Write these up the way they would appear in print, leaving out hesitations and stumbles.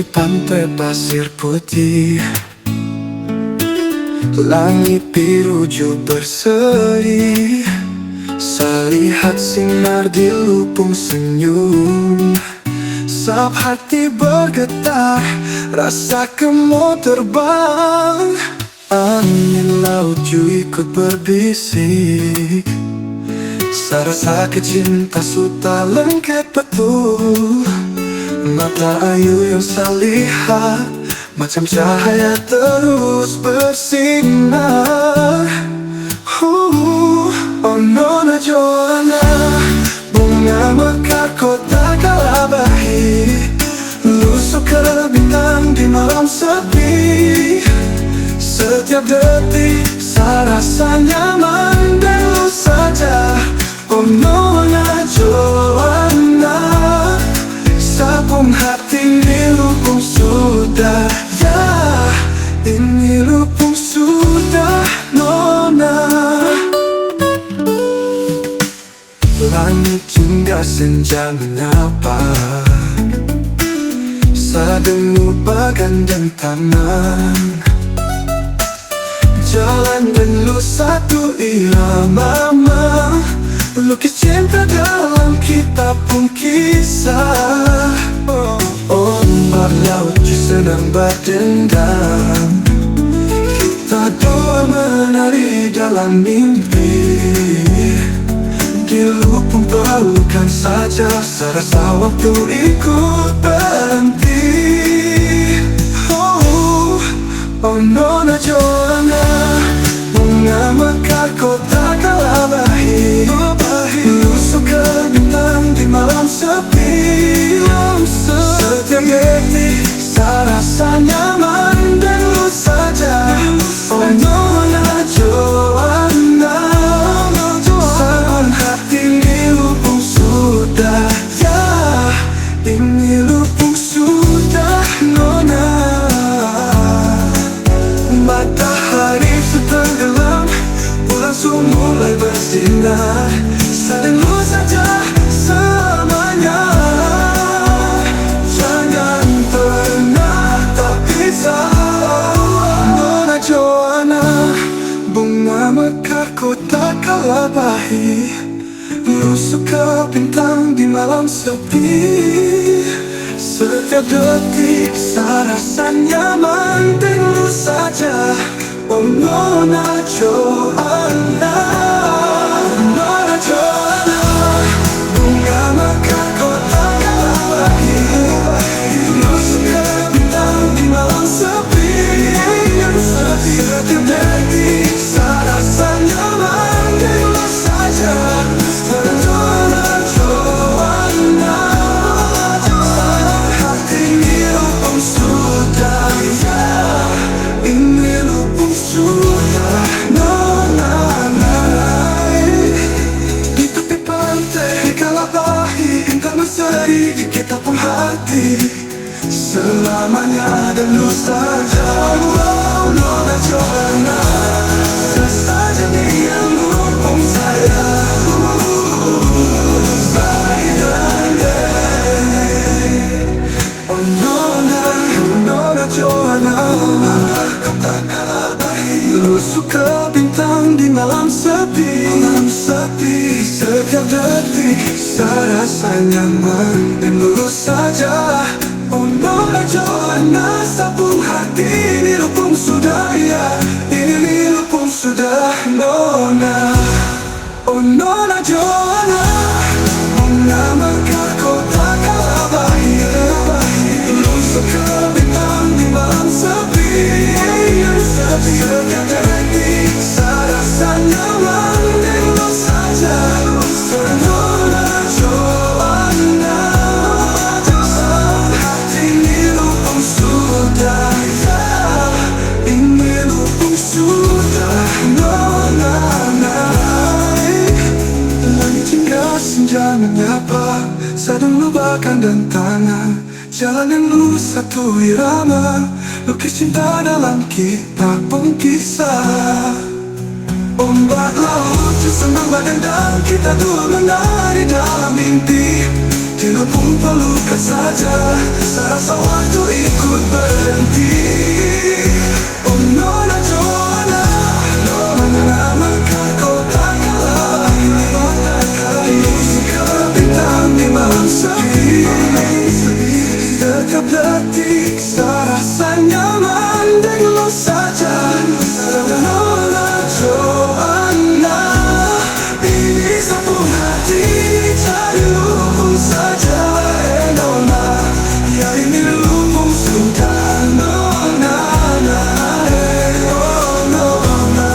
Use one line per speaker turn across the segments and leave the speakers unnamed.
pantai pasir putih, langit biru berseri. Saya lihat sinar di lubung senyum, sab hati bergetar, rasakan mau terbang. Angin laut juga ikut berbisik, saya rasa cinta sudah lengkap betul. Mata ayu yang saya lihat macam cahaya terus bersinar. Oh Nona Joanna, bunga mekar kota Kalabahi, lusuk ke bintang di malam sepi. Setiap detik saya rasa nyaman dan lu saja. Oh Nona Joanna, sabung hati ini lubung sudah. Ya, ini lubung sudah Nona. Langit hingga senja menyapa, sademu bagandang tangan. Jalan dan lu satu irama, lukis cinta dalam kitab pun kisah. Ombak laut sedang berdendam, kita dua menari dalam mimpi. Di lubung pelukan saja, saya rasa waktu ikut berhenti. Oh Nona Joanna, bunga mekar kota Kalabahi, lusuk ke bintang di malam sepi. Setiap detik saya rasa nyaman dan lu saja. Oh Nona Joanna, sabun hati ini lubung sudah. Ya, ini lubung sudah Nona. Matahari tenggelam, bulan sudah mulai bersinar. Saya dan lu saja selamanya. Jangan pernah terpisah. Nona Joanna, bunga mekar kota Kalabahi, lusuk ke bintang di malam sepi. Setiap detik saya rasa nyaman dan lu saja. Oh Nona Joanna, Nona Joanna, bunga mekar kota Kalabahi, lusuk ke bintang di malam sepi. Setiap detik saya rasa nyaman dan lu saja. Nona Joanna, hati ini lubung sudah. Ini lubung sudah Nona. Di tepi pantai Kalabahi, bintang berseri di kitab hati. Selamanya dan lu saja. Oh Nona Joanna, saja dia lubung saya. Oh Nona, Nona Joanna, kota Kalabahi, lusuk ke bintang di malam sepi. Setiap detik saya rasa nyaman dan lurus saja. Oh Nona Joanna, sabung hati ini lubung sudah. Ya, ini lubung sudah Nona. Oh Nona Joanna, bunga mekar kota Kalabahi, lusuk ke bintang di malam sepi. Setiap detik saya rasa nyaman dan lu saja. Nona Joanna, hati ini lubung sudah. Ini lubung sudah Nona. Langit hingga senja menyapa, sadung lubakan dan tangan. Jalan yang lurus satu irama, lukis cinta dalam kitab pengkisah. Ombak laut senang badan dan kita dua menari dalam mimpi. di lubung pelukan saja. Serasa waktu ikut berhenti. Oh Nona Joanna, Nona maka kau tak kalah. Musik bintang di malam sepi. Setiap detik serasa nyaman dengan lo saja. Nona Joanna, ini satu hati cari lubung saja. Nona, ya ini lubung sudah. Nona, oh Nona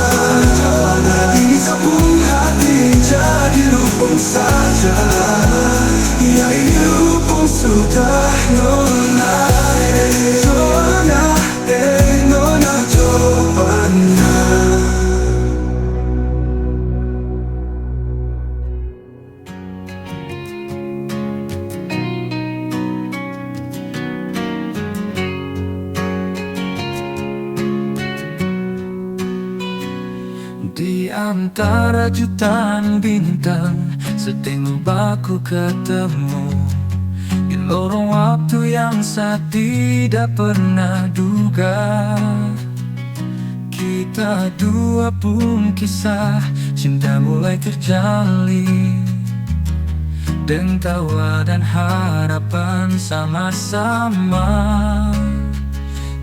Joanna, ini satu hati jadi lubung saja. Ya ini lubung sudah. Nona Joanna, Nona Joanna. Di antara jutaan bintang, setengah baku ketemu di lorong waktu yang saya tidak pernah duga. Kita dua pun kisah cinta mulai terjalin, dengan tawa dan harapan sama-sama.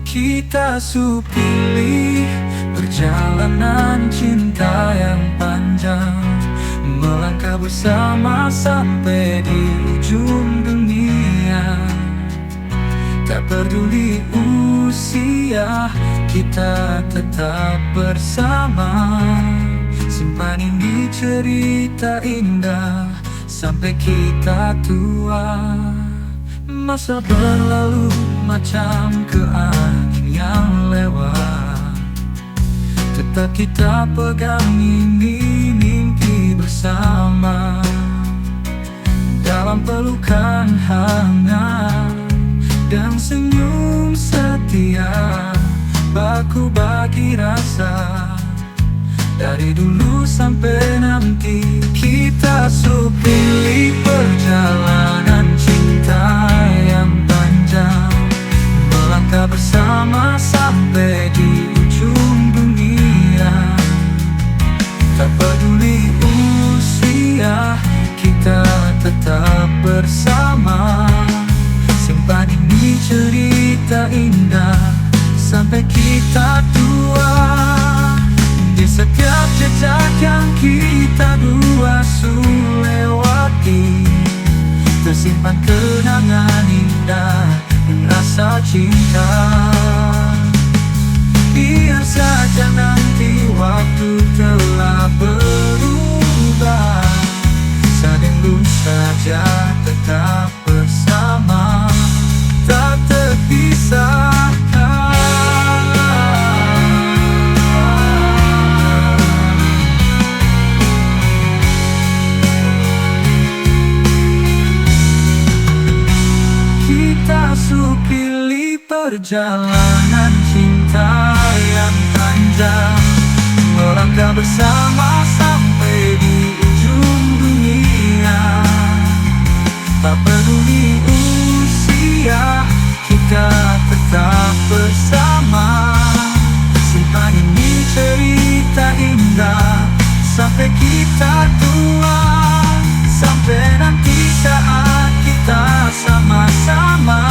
Kita supili perjalanan cinta yang panjang, melangkah bersama sampai di ujung dunia. Tak peduli usia, kita tetap bersama. Simpan ini cerita indah sampai kita tua. Masa berlalu macam keangin yang lewat, tetap kita pegang ini mimpi bersama. Dalam pelukan hangat dan senyum setia, baku bagi rasa. Dari dulu sampai nanti kita supili perjalanan cinta yang panjang, melangkah bersama sampai di ujung dunia. Tak peduli usia, kita tetap bersama. Simpan ini cerita indah sampai kita tua. Di setiap jejak yang kita dua lewati, tersimpan kenangan indah dan rasa cinta. Biar saja nanti waktu telah berubah, sadenglu saja tetap bersama, tak terpisah. Kita supili perjalanan cinta yang panjang, melangkah bersama sampai di ujung dunia. Tak peduli usia, kita tetap bersama. Simpan ini cerita indah sampai kita tua. Sampai nanti saat kita sama-sama,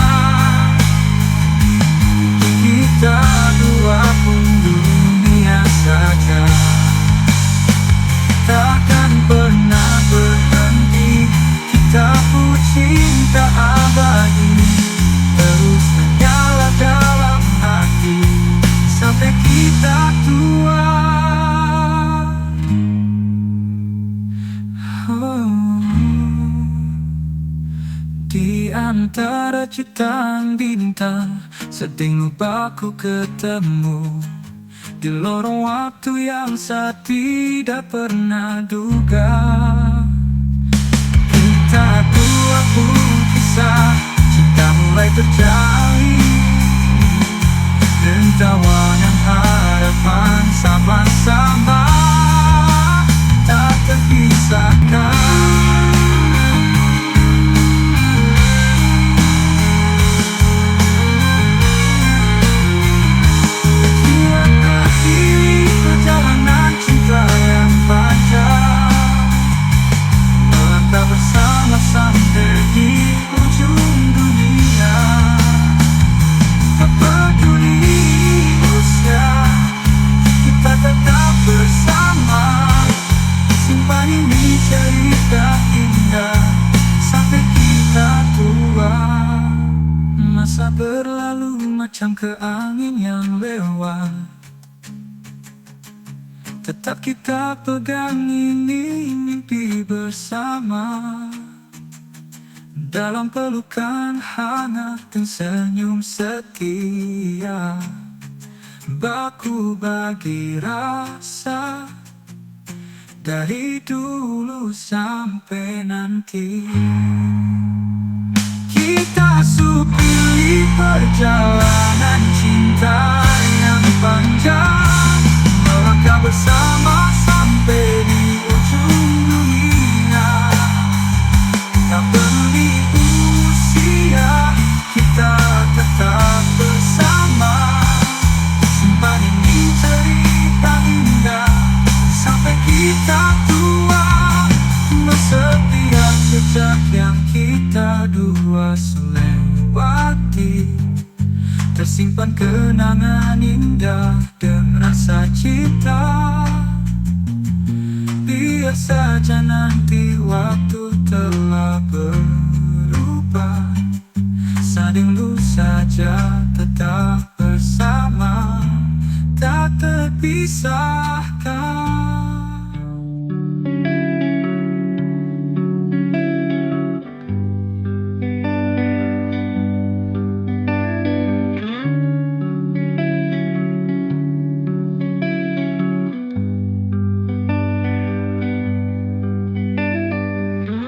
kita dua pun dunia saja. Takkan pernah berhenti, kita pun cinta abadi, terus menyala dalam hati sampai kita tua. Di antara jutaan bintang, setengah baku ketemu di lorong waktu yang saya tidak pernah duga. Kita dua pun kisah cinta mulai terjalin, dan tawa yang harapan sama-sama, tak terpisahkan. ke angin yang lewat, tetap kita pegang ini mimpi bersama. Dalam pelukan hangat dan senyum setia, baku bagi rasa dari dulu sampai nanti. Kita supili perjalanan cinta yang panjang, melangkah bersama sampai di ujung dunia. Tak peduli usia, kita tetap bersama. Simpan ini cerita indah sampai kita tua. Setiap jejak yang kita dua lewati, tersimpan kenangan indah dan rasa cinta. Biar saja nanti waktu telah berubah, saling lu saja tetap bersama, tak terpisahkan.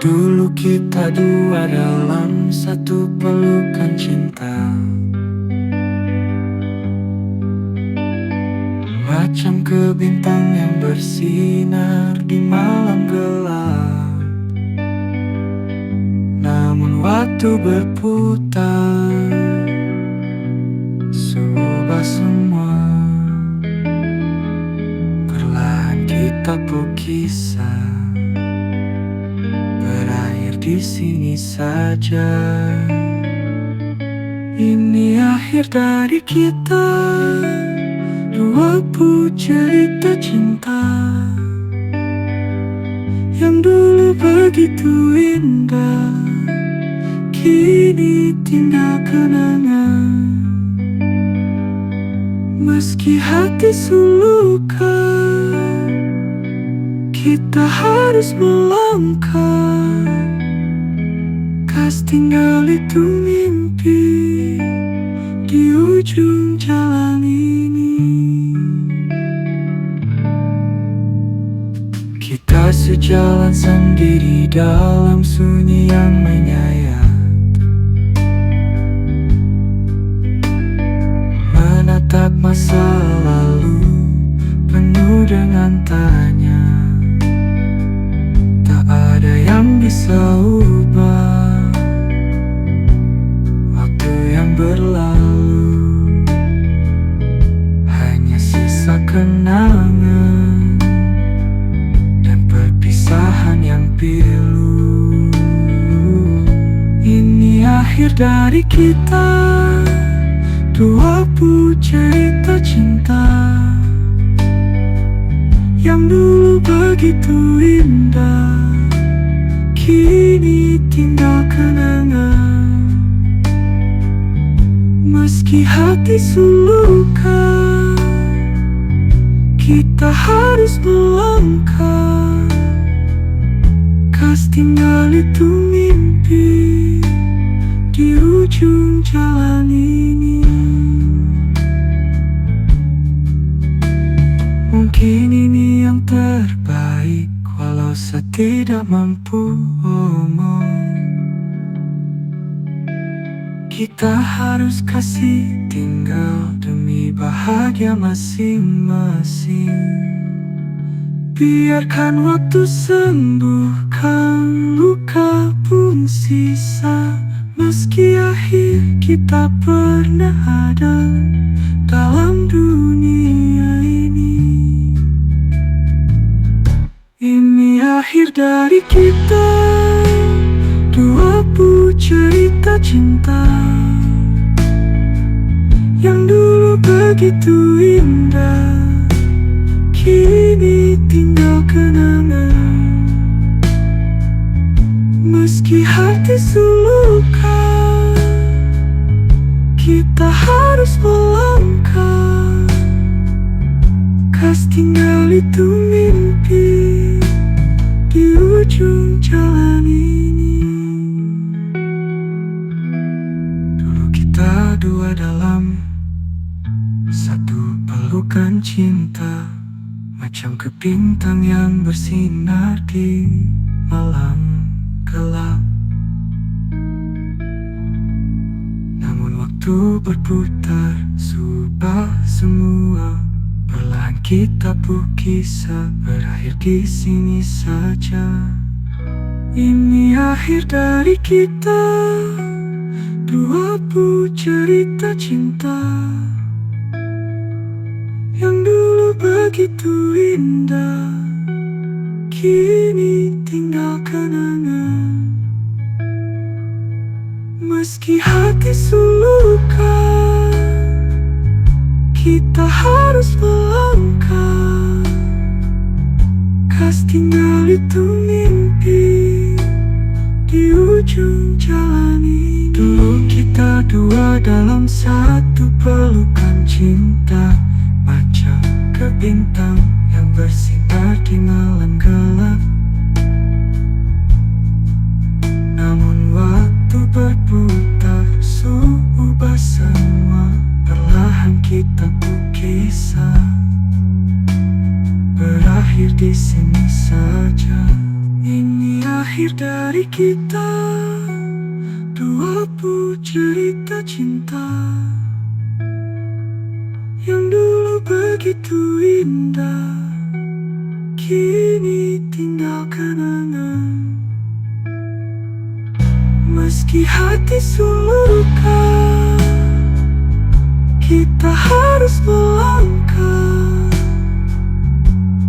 Dulu kita dua dalam satu pelukan cinta, macam ke bintang yang bersinar di malam gelap. Namun waktu berputar, serubah semua. Perlahan kita berkisah, berakhir di sini saja. Ini akhir dari kita, dua buah cerita cinta yang dulu begitu indah, kini tinggal kenangan. Meski hati suluka, kita harus melangkah. Kas tinggal itu mimpi di ujung jalan ini. Kita sejalan sendiri dalam sunyi yang menyayat, menatap masa lalu penuh dengan tanya. Tak ada yang bisa ubah waktu yang berlalu, hanya sisa kenangan dan perpisahan yang pilu. Ini akhir dari kita, dua buah cerita cinta yang dulu begitu indah, kini tinggal kenangan. Meski hati suluka, kita harus melangkah. Kas tinggal itu mimpi di ujung jalan ini. Mungkin ini yang terbaik, walau saya tidak mampu omong. Kita harus kasih tinggal demi bahagia masing-masing. Biarkan waktu sembuhkan luka pun sisa. Meski akhir kita pernah ada dalam dunia ini. Ini akhir dari kita, dua buah cerita cinta yang dulu begitu indah, kini tinggal kenangan. Meski hati suluka, kita harus melangkah, kas tinggal itu mimpi di ujung jalan ini. Dulu kita dua dalam satu pelukan cinta, macam ke bintang yang bersinar di malam gelap. Namun waktu berputar, subah semua. Perlahan kita kisah berakhir di sini saja. Ini akhir dari kita, dua buah cerita cinta yang dulu begitu indah, kini tinggal kenangan. Meski hati suluka, kita harus melangkah, kas tinggal itu mimpi di ujung jalan ini. Dulu kita dua dalam satu pelukan cinta, macam ke bintang yang bersinar di malam gelap. Namun waktu berputar, ubah semua. Perlahan kita kisah berakhir di sini saja. Ini akhir dari kita, dua buah cerita cinta yang dulu begitu indah, kini tinggal kenangan. Meski hati suluka, kita harus melangkah,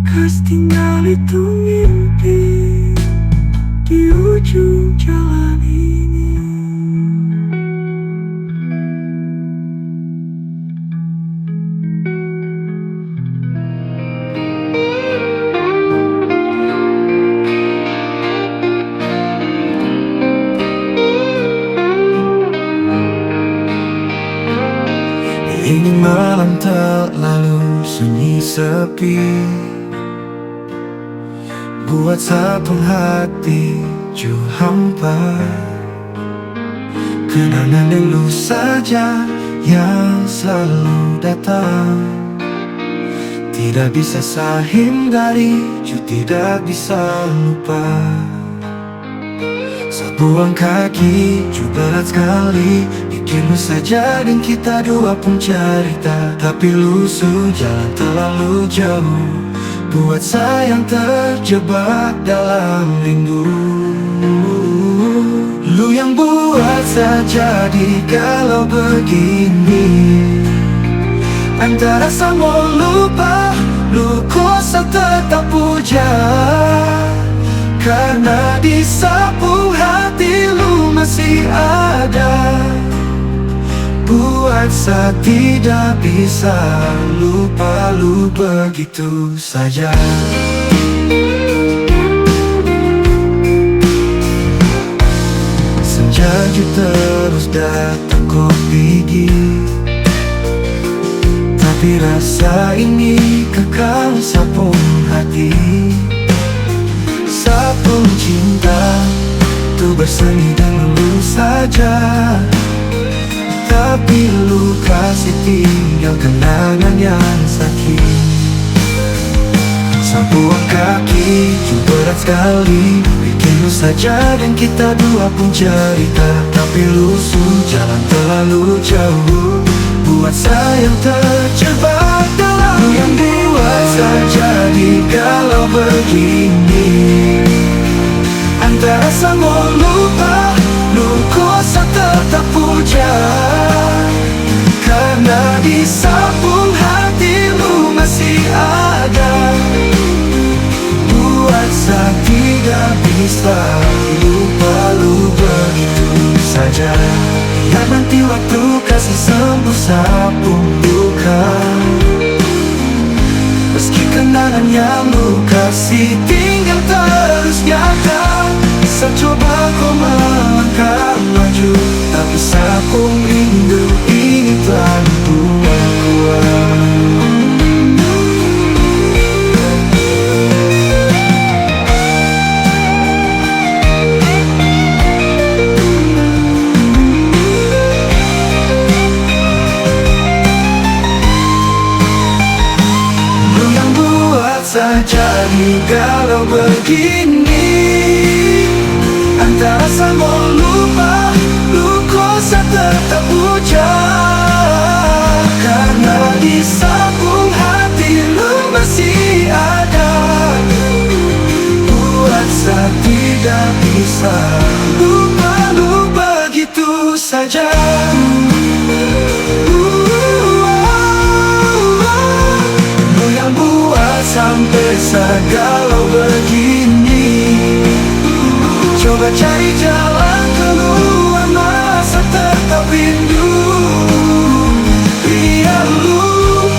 kas tinggal itu mimpi di ujung jalan ini. Ini malam terlalu sunyi sepi, buat satu hati ju hampa. Kenangan dulu saja yang selalu datang, tidak bisa saya hindari, ju tidak bisa lupa. Sebuang kaki ju berat sekali, bikinmu saja dan kita dua pun cerita. Tapi lusuh jalan terlalu jauh, buat saya yang terjebak dalam rindu. Lu yang buat saya jadi galau begini, antara sama lupa, lu kuasa tetap puja. Karena di sapu hati lu masih ada, buat saya tidak bisa lupa lu begitu saja. Senja ju terus datang kok pergi, tapi rasa ini kekal sapung hati. Sapung cinta tuh berseni dengan lu saja, tapi lu kasih tinggal kenangan yang sakit. Sebuah kaki ju berat sekali, bikin lu saja dan kita dua pun cerita. Tapi lusuh jalan terlalu jauh, buat saya yang terjebak dalam. Lu yang buat saya jadi galau begini, antara sama lupa, lu kuasa tetap puja. Karena di samping hati lu masih ada, buat saya tidak bisa lupa lu begitu saja. Biar nanti waktu kasih sembuh sapung luka, meski kenangan yang lu kasih tinggal terus nyata. Bisa coba kau melangkah maju, tapi sapung rindu ini telah kuat. Lu yang buat saja galau begini, antara sama lupa, lu kosa tetap ujar. Karena di sabung hati lu masih ada, buat saya tidak bisa lupa lu begitu saja. Lu yang buat sampai saya galau begini. Coba cari jalan keluar, masa tetap rindu. Biar lu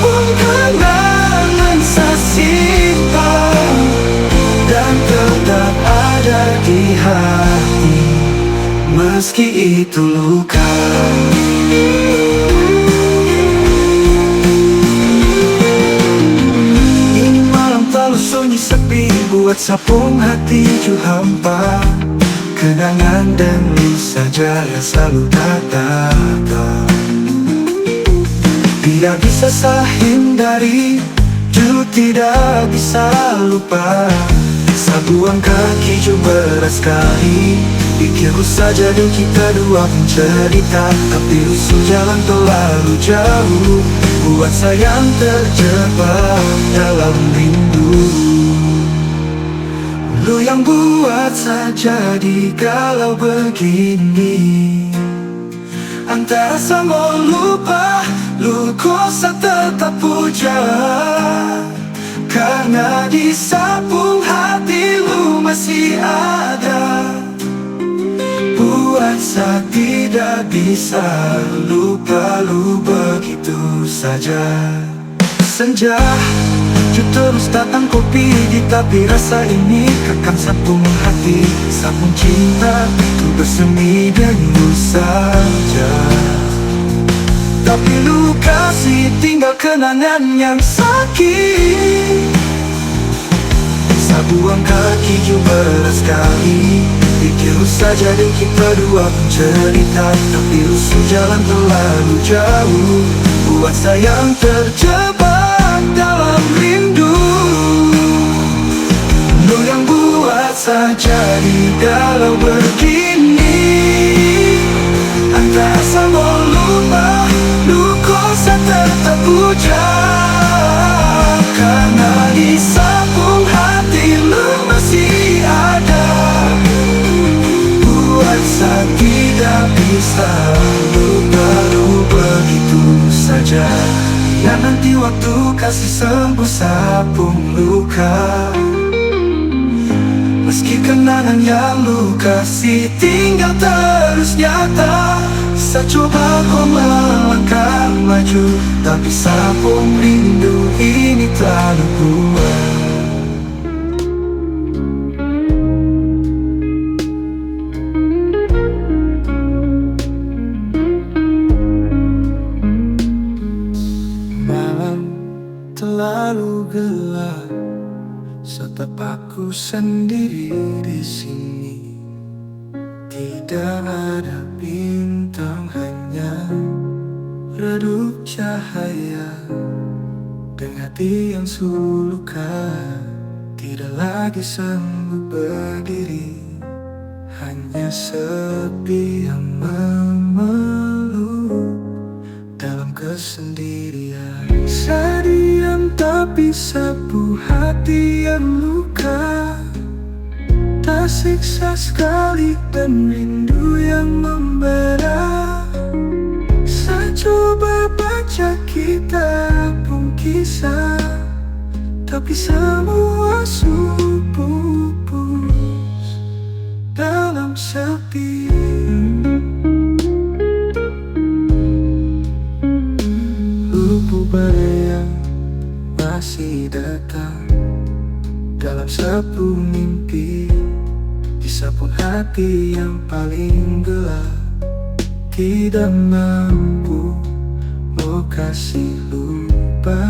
pun kenangan saya simpan, dan tetap ada di hati, meski itu luka. Ini malam terlalu sunyi sepi, buat sapung hati ju hampa. Kenangan dan lu saja yang selalu datang. Tidak bisa saya hindari, ju tidak bisa lupa. Sabuang kaki ju berat sekali, pikirku saja dan kita dua pencerita. Tapi usul jalan terlalu jauh, buat saya yang terjebak dalam rindu. Lu yang buat saya jadi galau begini, antara sama lupa, lu kosa tetap pujar. Karena di sabung hati lu masih ada, buat saya tidak bisa lupa lu begitu saja. Senja ju terus datang kopi di tapi rasa ini kekang sabung hati. Sabung cinta itu bersemi denganmu saja, tapi lu kasih tinggal kenangan yang sakit. Sabuang kaki ju berat sekali, pikir saja dan kita dua pencerita. Tapi usul jalan terlalu jauh, buat saya yang terjebak dalam rindu. Lu yang buat saya jadi galau begini, antara sama lupa, lu kosa tetap ujar. Karena di sabung hati lu masih ada, buat saya tidak bisa lupa lu begitu saja. Dan nanti waktu kasih sembuh sabung luka, meski kenangan yang lu kasih tinggal terus nyata. Saya coba kau melangkah maju, tapi sabung rindu ini terlalu kuat. Malam terlalu gelap, tetap aku sendiri di sini. Tidak ada bintang, hanya redup cahaya. Dengan hati yang suluka, tidak lagi sanggup berdiri. Hanya sepi yang memeluk dalam kesendirian. Saya diam tapi sapu hati yang luka, tersiksa sekali dan rindu yang membara. Saya coba baca kitab pun kisah, tapi semua pupus dalam sepi. Lupa badai yang masih datang dalam sapu mimpi, di sapu hati yang paling gelap. Tidak mampu Oh kasih lupa,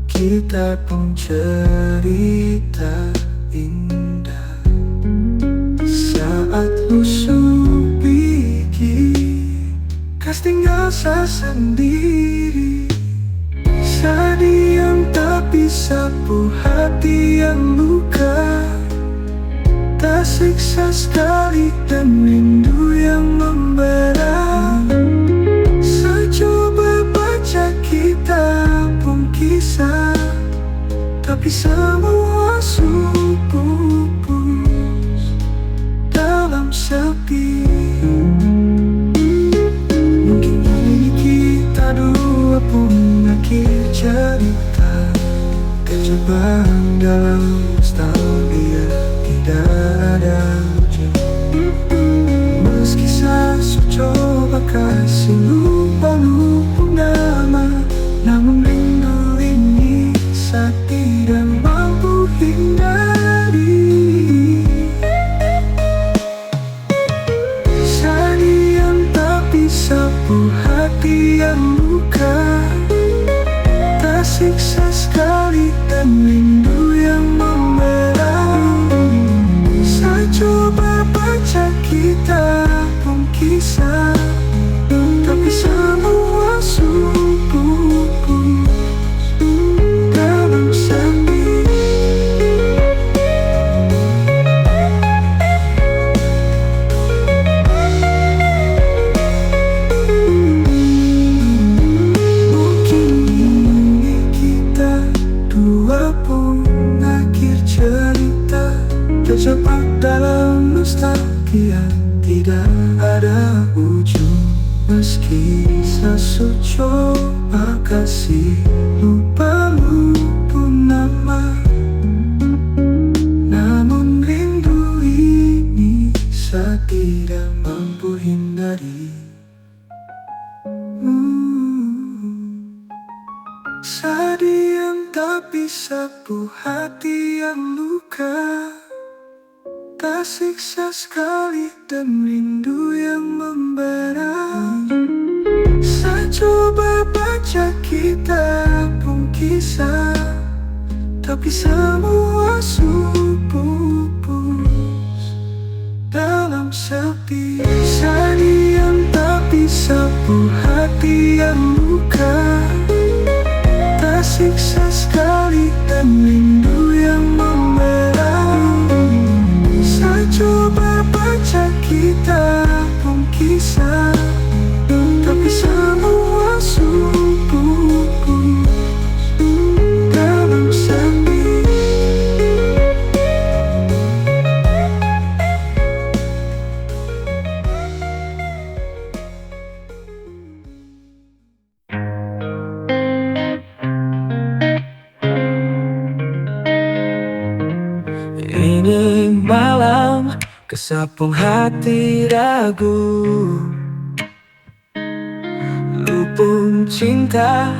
kita pun cerita indah saat lusuh gigi, kas tinggal saya sendiri. Sadiam tak bisa sapu hati yang luka, tersiksa sekali dan rindu yang membara. Saya coba baca kitab pun kisah, tapi semua pupus dalam sepi. Mungkin ini kita dua pun akhir cerita, terjebak dalam nostalgia tidak ada ujung. Meski saya coba kasih lupa nama, namun rindu ini saya tidak mampu hindari. Saya diam tak bisa sapu hati yang luka, tersiksa sekali dan rindu yang membara. Saya coba baca kitab pun kisah, tapi semua pupus dalam sepi. Mungkin ini kita dua pun akhir cerita, terjebak dalam nostalgia tidak ada ujung. Meski saya coba kasih lupa nama, namun rindu ini saya tidak mampu hindari. Saya diam tak bisa sapu hati yang luka, tersiksa sekali dan rindu yang membara. Saya coba baca kitab pun kisah, tapi semua pupus dalam sepi. Saya diam tak bisa sapu hati yang luka, tersiksa sekali dan rindu yang membara. Saya coba baca kitab pun kisah, tapi semua pupus dalam sepi. Ini malam kesapung hati ragu, lupung cinta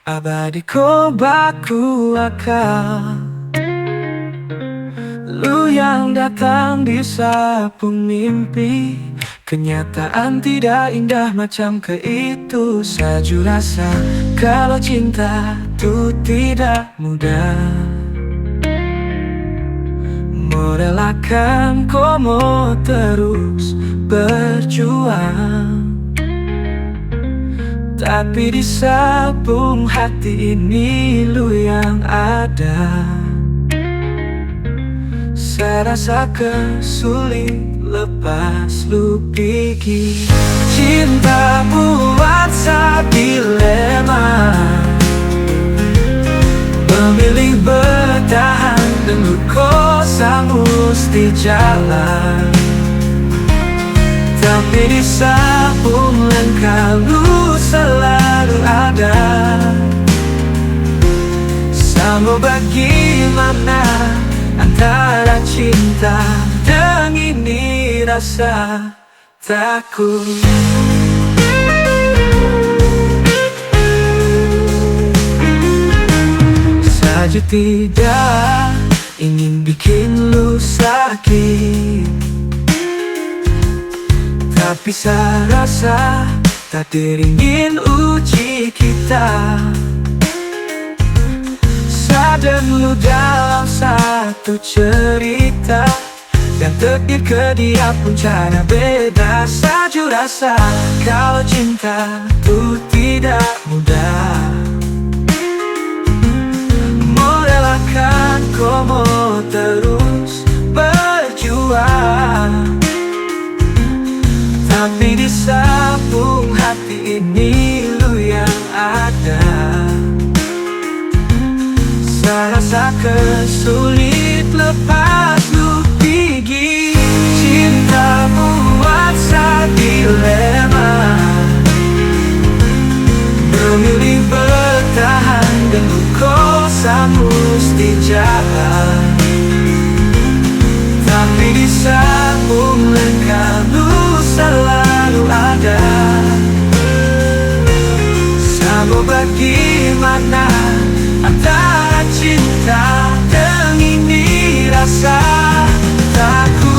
abadi kau baku akal. Lu yang datang di sapung mimpi, kenyataan tidak indah macam ke itu. Saju rasa kalau cinta itu tidak mudah, merelakan kau mau terus berjuang. Tapi di sabung hati ini lu yang ada. Saya rasa kesulit lepas lu pergi. Cinta buat saya dilema, memilih bertahan dan lu kosa mesti jalan. Tapi di sabung langkah lu selalu ada. Sama bagaimana antara cinta dan ini rasa takut. Saja tidak ingin bikin lu sakit, tapi saya rasa takdir ingin uji kita. Sadar lu dalam satu cerita, dan takdir ke dia pun cara beda. Saju rasa kalau cinta tuh tidak mudah. Merelakan komo terus berjuang, tapi di sabung hati ini lu yang ada. Saya rasa kesulit lepas lu gigi. Cinta buat saya dilema, memilih bertahan dan kosa mesti jalan. Tapi di sabung lengkap lu selalu ada. Sama bagaimana antara cinta dan ini rasa takut.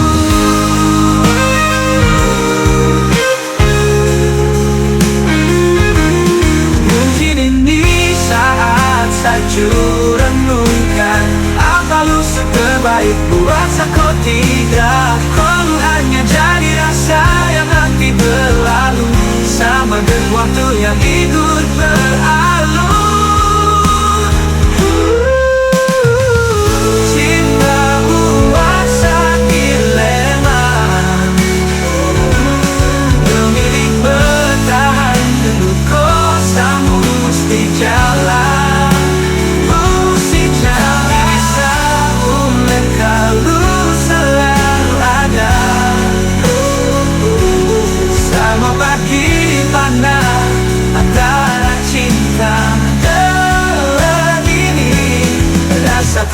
Mungkin ini saat saju renungkan, apa lu sebaik buat aku tidak. Kau hanya jadi rasa yang nanti berlalu, sama dengan waktu yang ikut berlalu.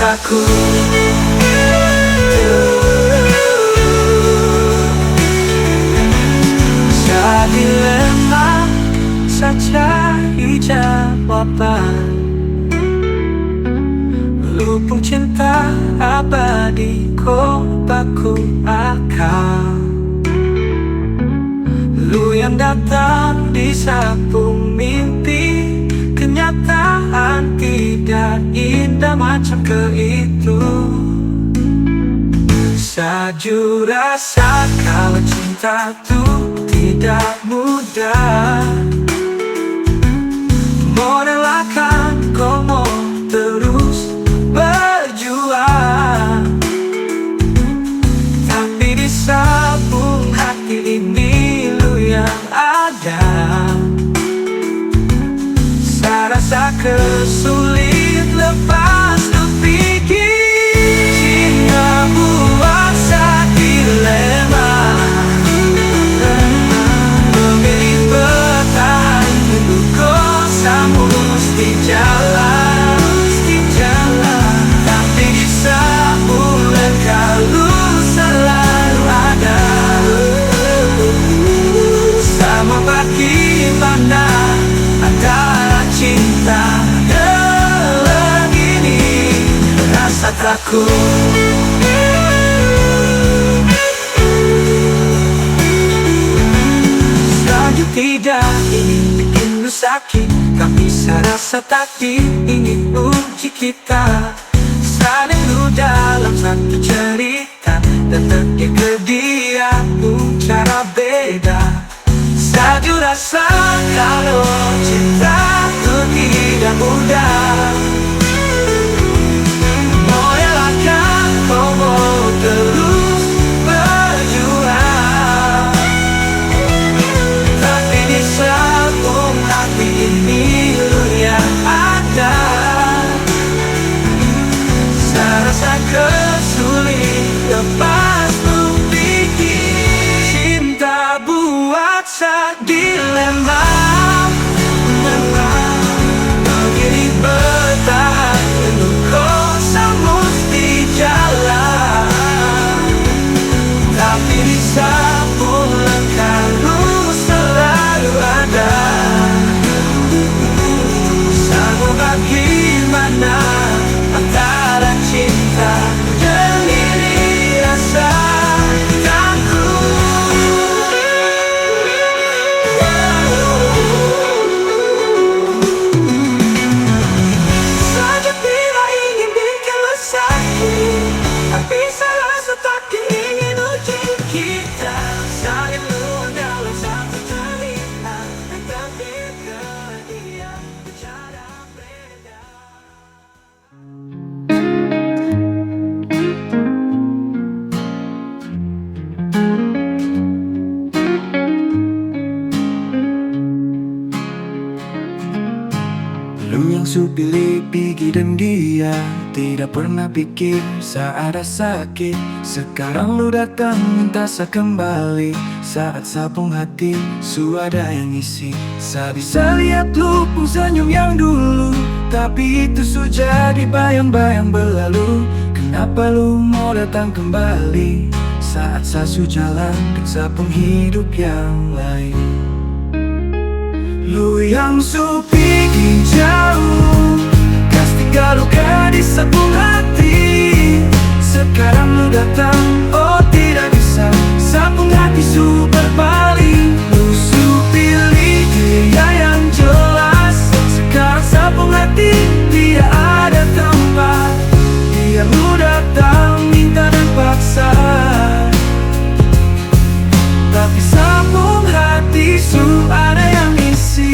Takut jadi lemah saja jawaban. Lupung cinta abadi kau baku akal. Lu yang datang di sabung mimpi, kenyataan tidak indah macam ke itu. Saju rasa kalau cinta tuh tidak mudah. Merelakan kau mau terus berjuang, tapi di sabung hati ini lu yang ada. Saya rasa kesulit lepas lu pikir. Cinta buat saya dilema, memilih bertahan untuk kosa mesti jalan. Tapi di sabung lengkap lu selalu ada. Sama bagaimana antara cinta dalam ini rasa takut. Saju tidak ingin bikin lu sakit, tapi saya rasa takdir ingin uji kita. Saling lu dalam satu cerita, dan takdir ke dia pun cara beda. Saju rasa kalau cinta itu tidak mudah. Merelakan kau mau terus berjuang, tapi di sabung hati ini lu yang ada. Saya rasa kesulit lepas lu pikir. Cinta buat saya dilema, begini bertahan untuk kosa mesti jalan. Tapi di sabung lengkap lu selalu ada. Sama bagaimana antara cinta dan iri rasa takut. pilih pergi dan dia tidak pernah pikir saat ada sakit. Sekarang lu datang minta saya kembali. Saat sapung hati su ada yang isi. Saya bisa lihat lu pun senyum yang dulu, tapi itu sudah jadi bayang-bayang berlalu. Kenapa lu mau datang kembali saat saya su jalan ke sapung hidup yang lain? Lu yang su pergi jauh, kas tinggal luka di sabung hati. Sekarang lu datang, oh tidak bisa, sabung hati su berbalik. Lu su pilih dia yang jelas. Sekarang sabung hati tidak ada tempat. Dia lu datang minta dan paksa, tapi sabung hati su ada yang isi.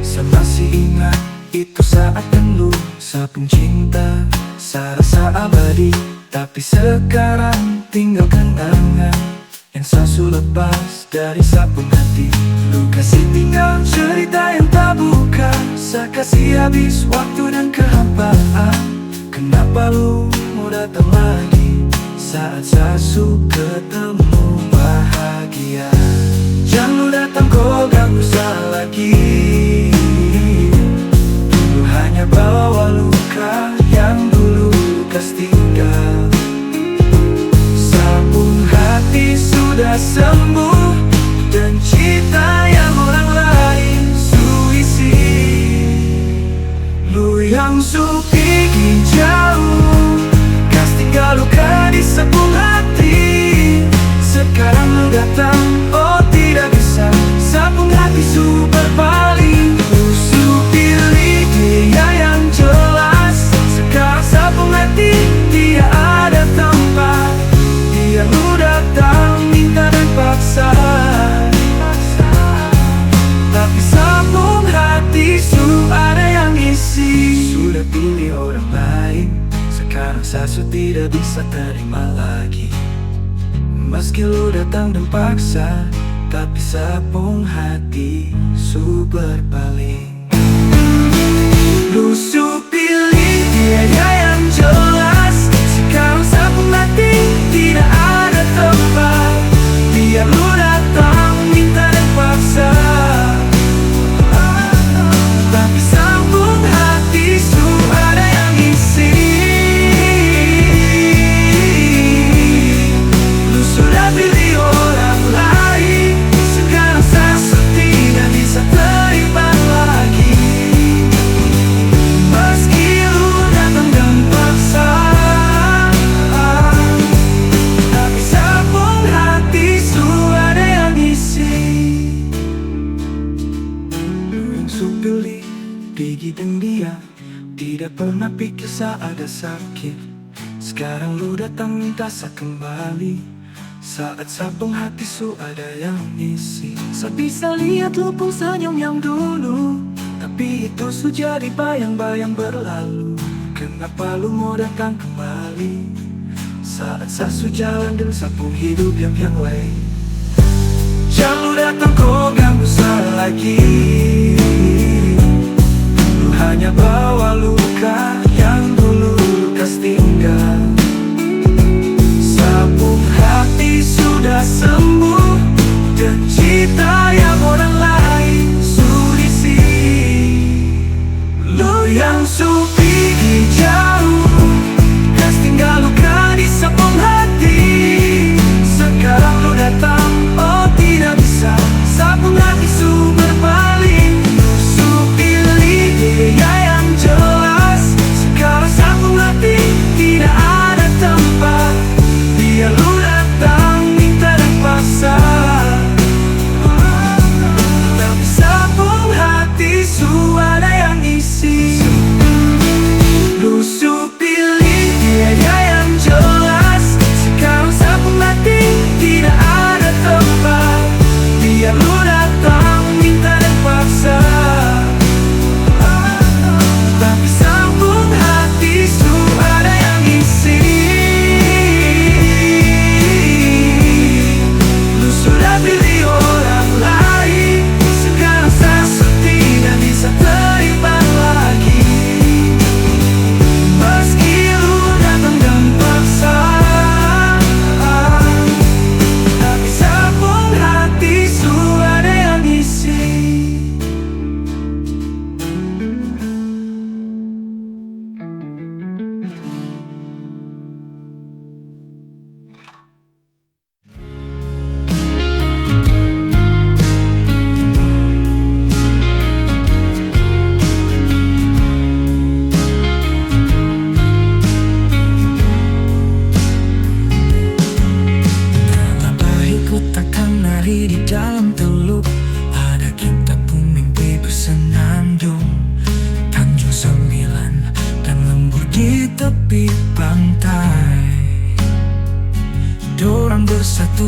Saya masih ingat itu saat dan lu sabung cinta, saya rasa abadi. Tapi sekarang tinggal kenangan yang saya su lepas dari sabung hati. Lu kasih tinggal cerita yang tak buka. Saya kasih habis waktu dan kehampaan. Kenapa lu mau datang lagi saat saya su ketemu bahagia? Jangan lu datang kau ganggu saya lagi. Lu hanya bawa luka yang dulu kas tinggal. Sabung hati sudah sembuh dan cinta yang orang lain su isi. Lu yang su pergi jauh, kas tinggal luka di sabung hati. Sekarang lu datang, oh tidak bisa, sabung hati su berbalik. Lu su pilih dia yang jelas. Sekarang sabung hati dia ada tempat. Dia lu datang minta dan paksa, tapi sabung hati su ada yang isi. Sudah pilih orang lain, sekarang saya su tidak bisa terima lagi. Meski lu datang dan paksa, tapi sabung hati su berbalik. Lu su pilih dia yang jelas. Sekarang sabung hati tidak ada tempat. Biar lu datang minta dan paksa, tapi sabung hati su ada yang isi. Lu sudah pilih orang lain, sekarang saya su tidak bisa terima lagi. Meski lu datang dan paksa, tapi sabung hati su ada yang isi. Lu yang su pilih pergi dan dia tidak pernah pikir saat ada sakit. Sekarang lu datang minta saya kembali saat sabung hati su ada yang isi. Saya bisa lihat lu pun senyum yang dulu, tapi itu su jadi bayang-bayang berlalu. Kenapa lu mau datang kembali saat saya su jalan dan sabung hidup yang lain? Jangan lu datang kau ganggu saya lagi. Lu hanya bawa luka yang dulu kas tinggal. Sabung hati sudah sembuh dan cinta yang orang lain su isi. Lu yang su pergi jauh, kas tinggal luka di sabung hati. Sekarang lu datang, oh tidak bisa, sabung hati su berbalik.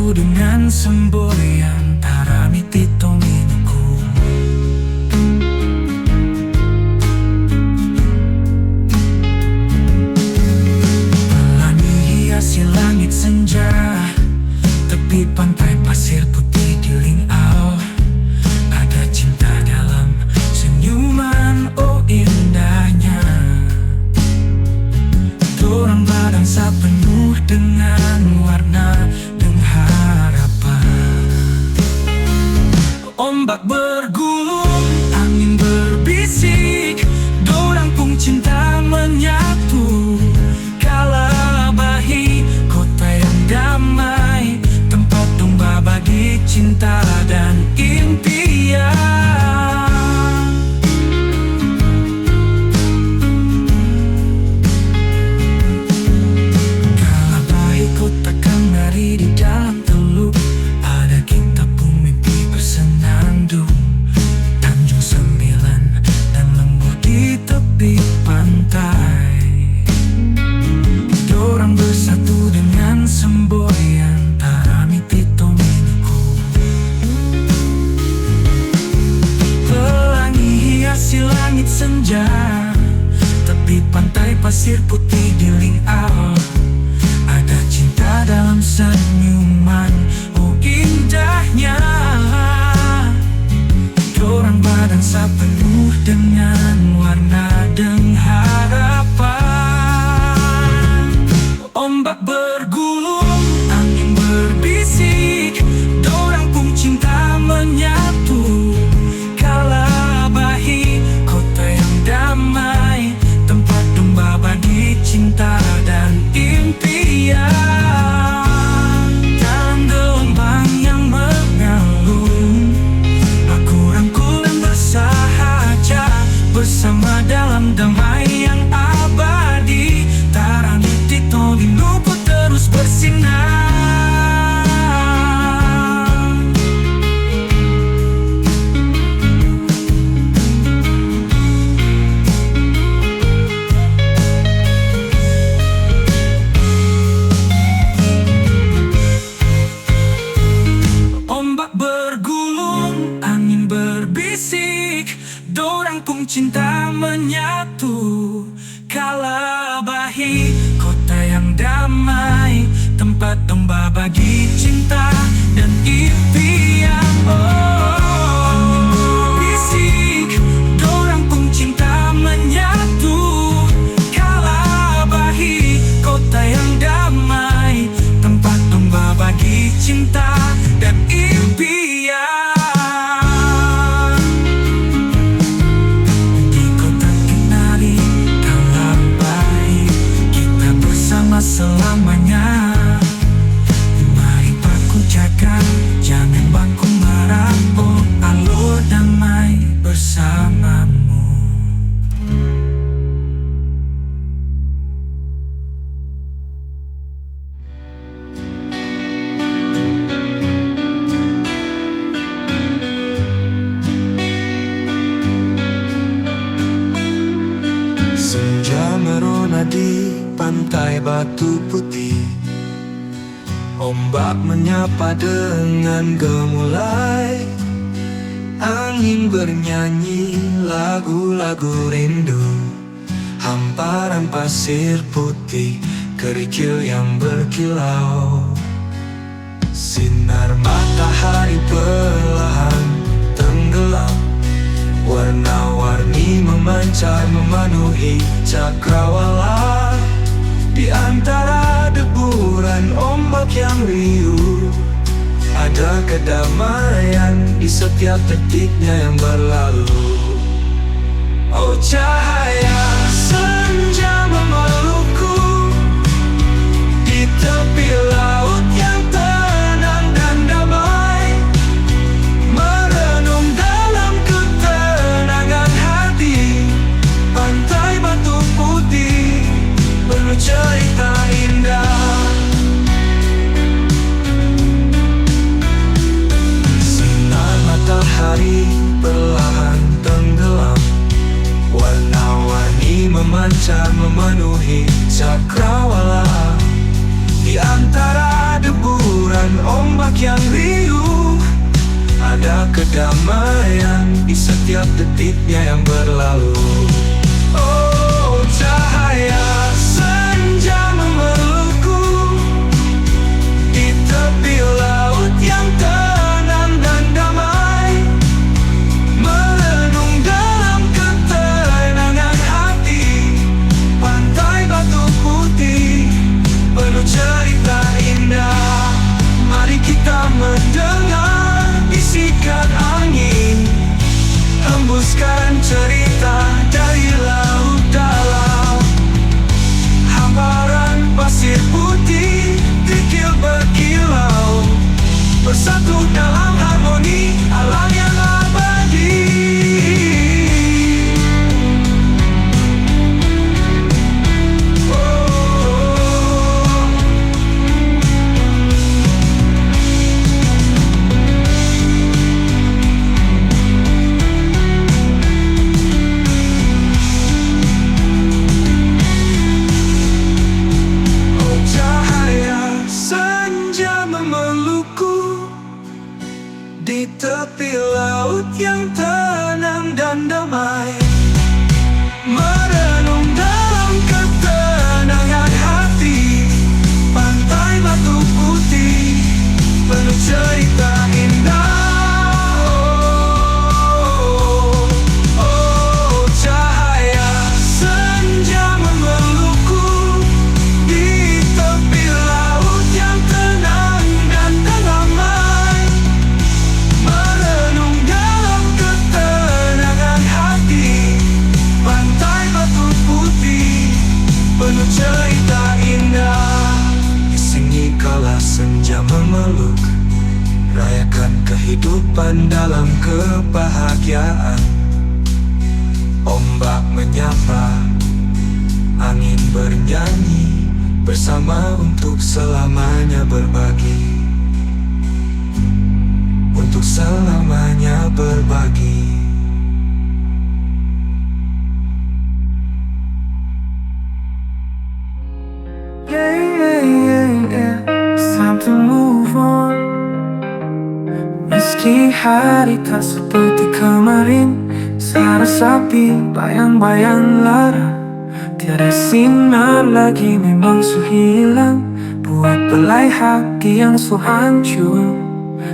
bersatu dengan semboyan tarami titong minuku. Pelangi hiasi langit senja, tepi pantai pasir putih di Lingau. Ada cinta dalam senyuman, oh indahnya. Dorang bangsa penuh dengan warna dan harapan. Ombak bergulung, angin berbisik, dorang pun cinta menyatu. Kalabahi, kota yang damai, tempat domba bagi cinta dan impian. Di dalam teluk ada kitab mimpi bersenandung, Tanjung Sembilan dan lembut di tepi pantai. Dorang bersatu dengan semboyan tarami titong minuku. Pelangi hiasi langit senja, tepi pantai pasir putih di Lingau. Ada cinta dalam senyuman, oh indahnya. Dorang bangsa penuh dengan warna dan harapan. Ombak bergulung, angin berbisik, dorang pun cinta menyatu. Kalabahi, kota yang damai, tempat domba bagi cinta dan impian. Dalam gelombang yang mengalun, aku rangkul dan bersahaja bersama dalam damai yang abadi. Tarami titong minuku terus bersinar. Bergulung, angin berbisik, dorang pun cinta menyatu. Kalabahi, kota yang damai, tempat domba bagi cinta dan impian. Angin berbisik, dorang pun cinta menyatu. Kalabahi, kota yang damai, tempat domba bagi cinta dan impian. Di kota Kenari, Kalabahi, kita bersama selamanya. Mari baku jaga, jangan baku marah, oh alur damai bersamamu. Senja merona di pantai batu putih, ombak menyapa dengan gemulai. Angin bernyanyi lagu-lagu rindu, hamparan pasir putih kerikil yang berkilau. Sinar matahari perlahan tenggelam, warna-warni memancar memenuhi cakrawala. Di antara deburan ombak yang riuh, ada kedamaian di setiap detiknya yang berlalu. Oh cahaya senja memelukku di tepi laut yang tenang dan damai, merenung dalam ketenangan hati. Pantai batu putih penuh cerita indah. Sinar matahari perlahan tenggelam, setiap detiknya yang berlalu. Oh, cahaya senja memelukku di tepi laut yang tenang dan damai, merenung dalam ketenangan hati. Pantai batu putih penuh cerita indah, mari kita mendengar bisikan angin, hembuskan cerita dari laut dalam. Hamparan pasir putih kikil berkilau, bersatu dalam harmoni alam yang abadi. Di tepi laut yang tenang dan damai, merenung dalam ketenangan hati. Pantai batu putih penuh cerita indah. Oh, oh, cahaya senja memelukku di tepi laut yang tenang dan damai, merenung dalam ketenangan hati. Pantai batu putih penuh cerita indah. Isingi kala senja memeluk, rayakan kehidupan dalam kebahagiaan. Ombak menyapa, angin bernyanyi, bersama untuk selamanya berbagi, untuk selamanya berbagi.
It's time to move on. Meski hari tak seperti kemarin, sepi bayang-bayang lara. Tiada sinar lagi memang su hilang, buat belai hati yang su hancur.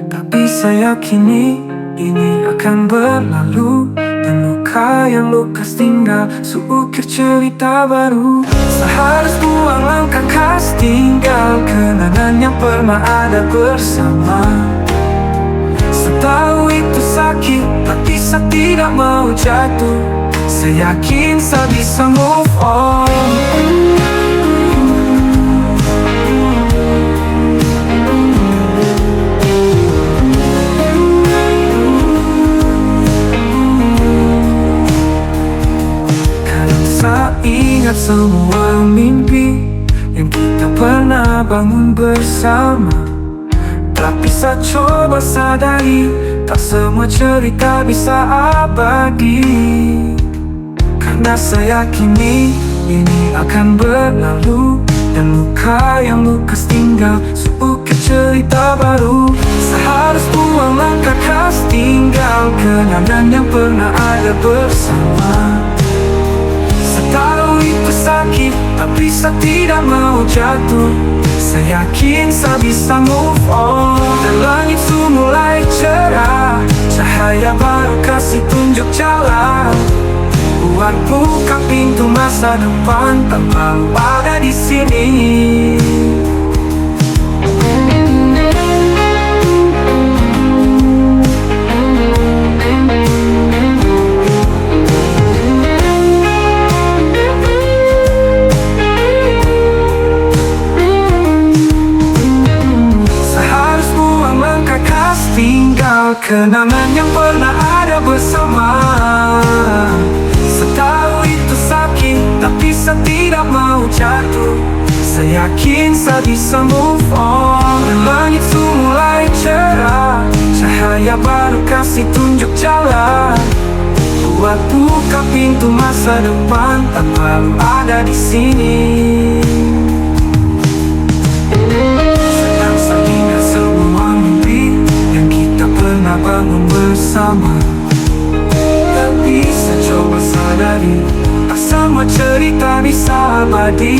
Tapi saya yakini ini akan berlalu, dan luka yang lukas tinggal seukir cerita baru. Seharus buang langkah khas, tinggal kenangan yang pernah ada bersama. Setahu itu sakit, tapi saya tidak mau jatuh. Saya yakin saya bisa move on. Ingat semua mimpi yang kita pernah bangun bersama. Tapi saya coba sadari, tak semua cerita bisa abadi. Karena saya yakini ini akan berlalu, dan luka yang lukas tinggal seukir cerita baru. Seharus buang langkah khas, tinggal kenangan yang pernah ada bersama. Tahu itu sakit, tapi saya tidak mau jatuh. Saya yakin saya bisa move on. Dan langit su mulai cerah, cahaya baru kasih tunjuk jalan, buat buka pintu masa depan tak malu ada di sini. Kenangan yang pernah ada bersama. Setahu itu sakit, tapi saya tidak mau jatuh. Saya yakin saya bisa move on. Dan langit su mulai cerah, cahaya baru kasih tunjuk jalan, buat buka pintu masa depan tak malu ada di sini. Bangun bersama, bisa abadi.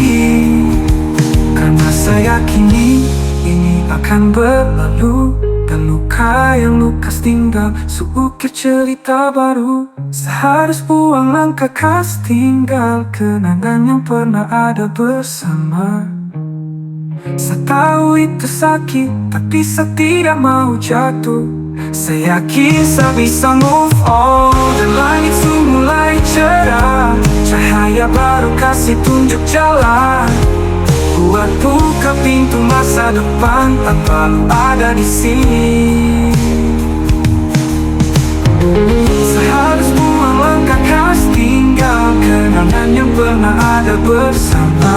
Karena saya yakini ini akan berlalu, dan luka yang lukas tinggal seukir cerita baru. Saya harus buang langkah kas, tinggal kenangan yang pernah ada bersama. Saya tahu itu sakit, tapi saya tidak mau jatuh. Saya yakin saya bisa move on, dan langit mulai cerah. Cahaya baru kasih tunjuk jalan, buat buka pintu masa depan tanpa lu ada di sini. Saya harus buang langkah kas, tinggal kenangan yang pernah ada bersama.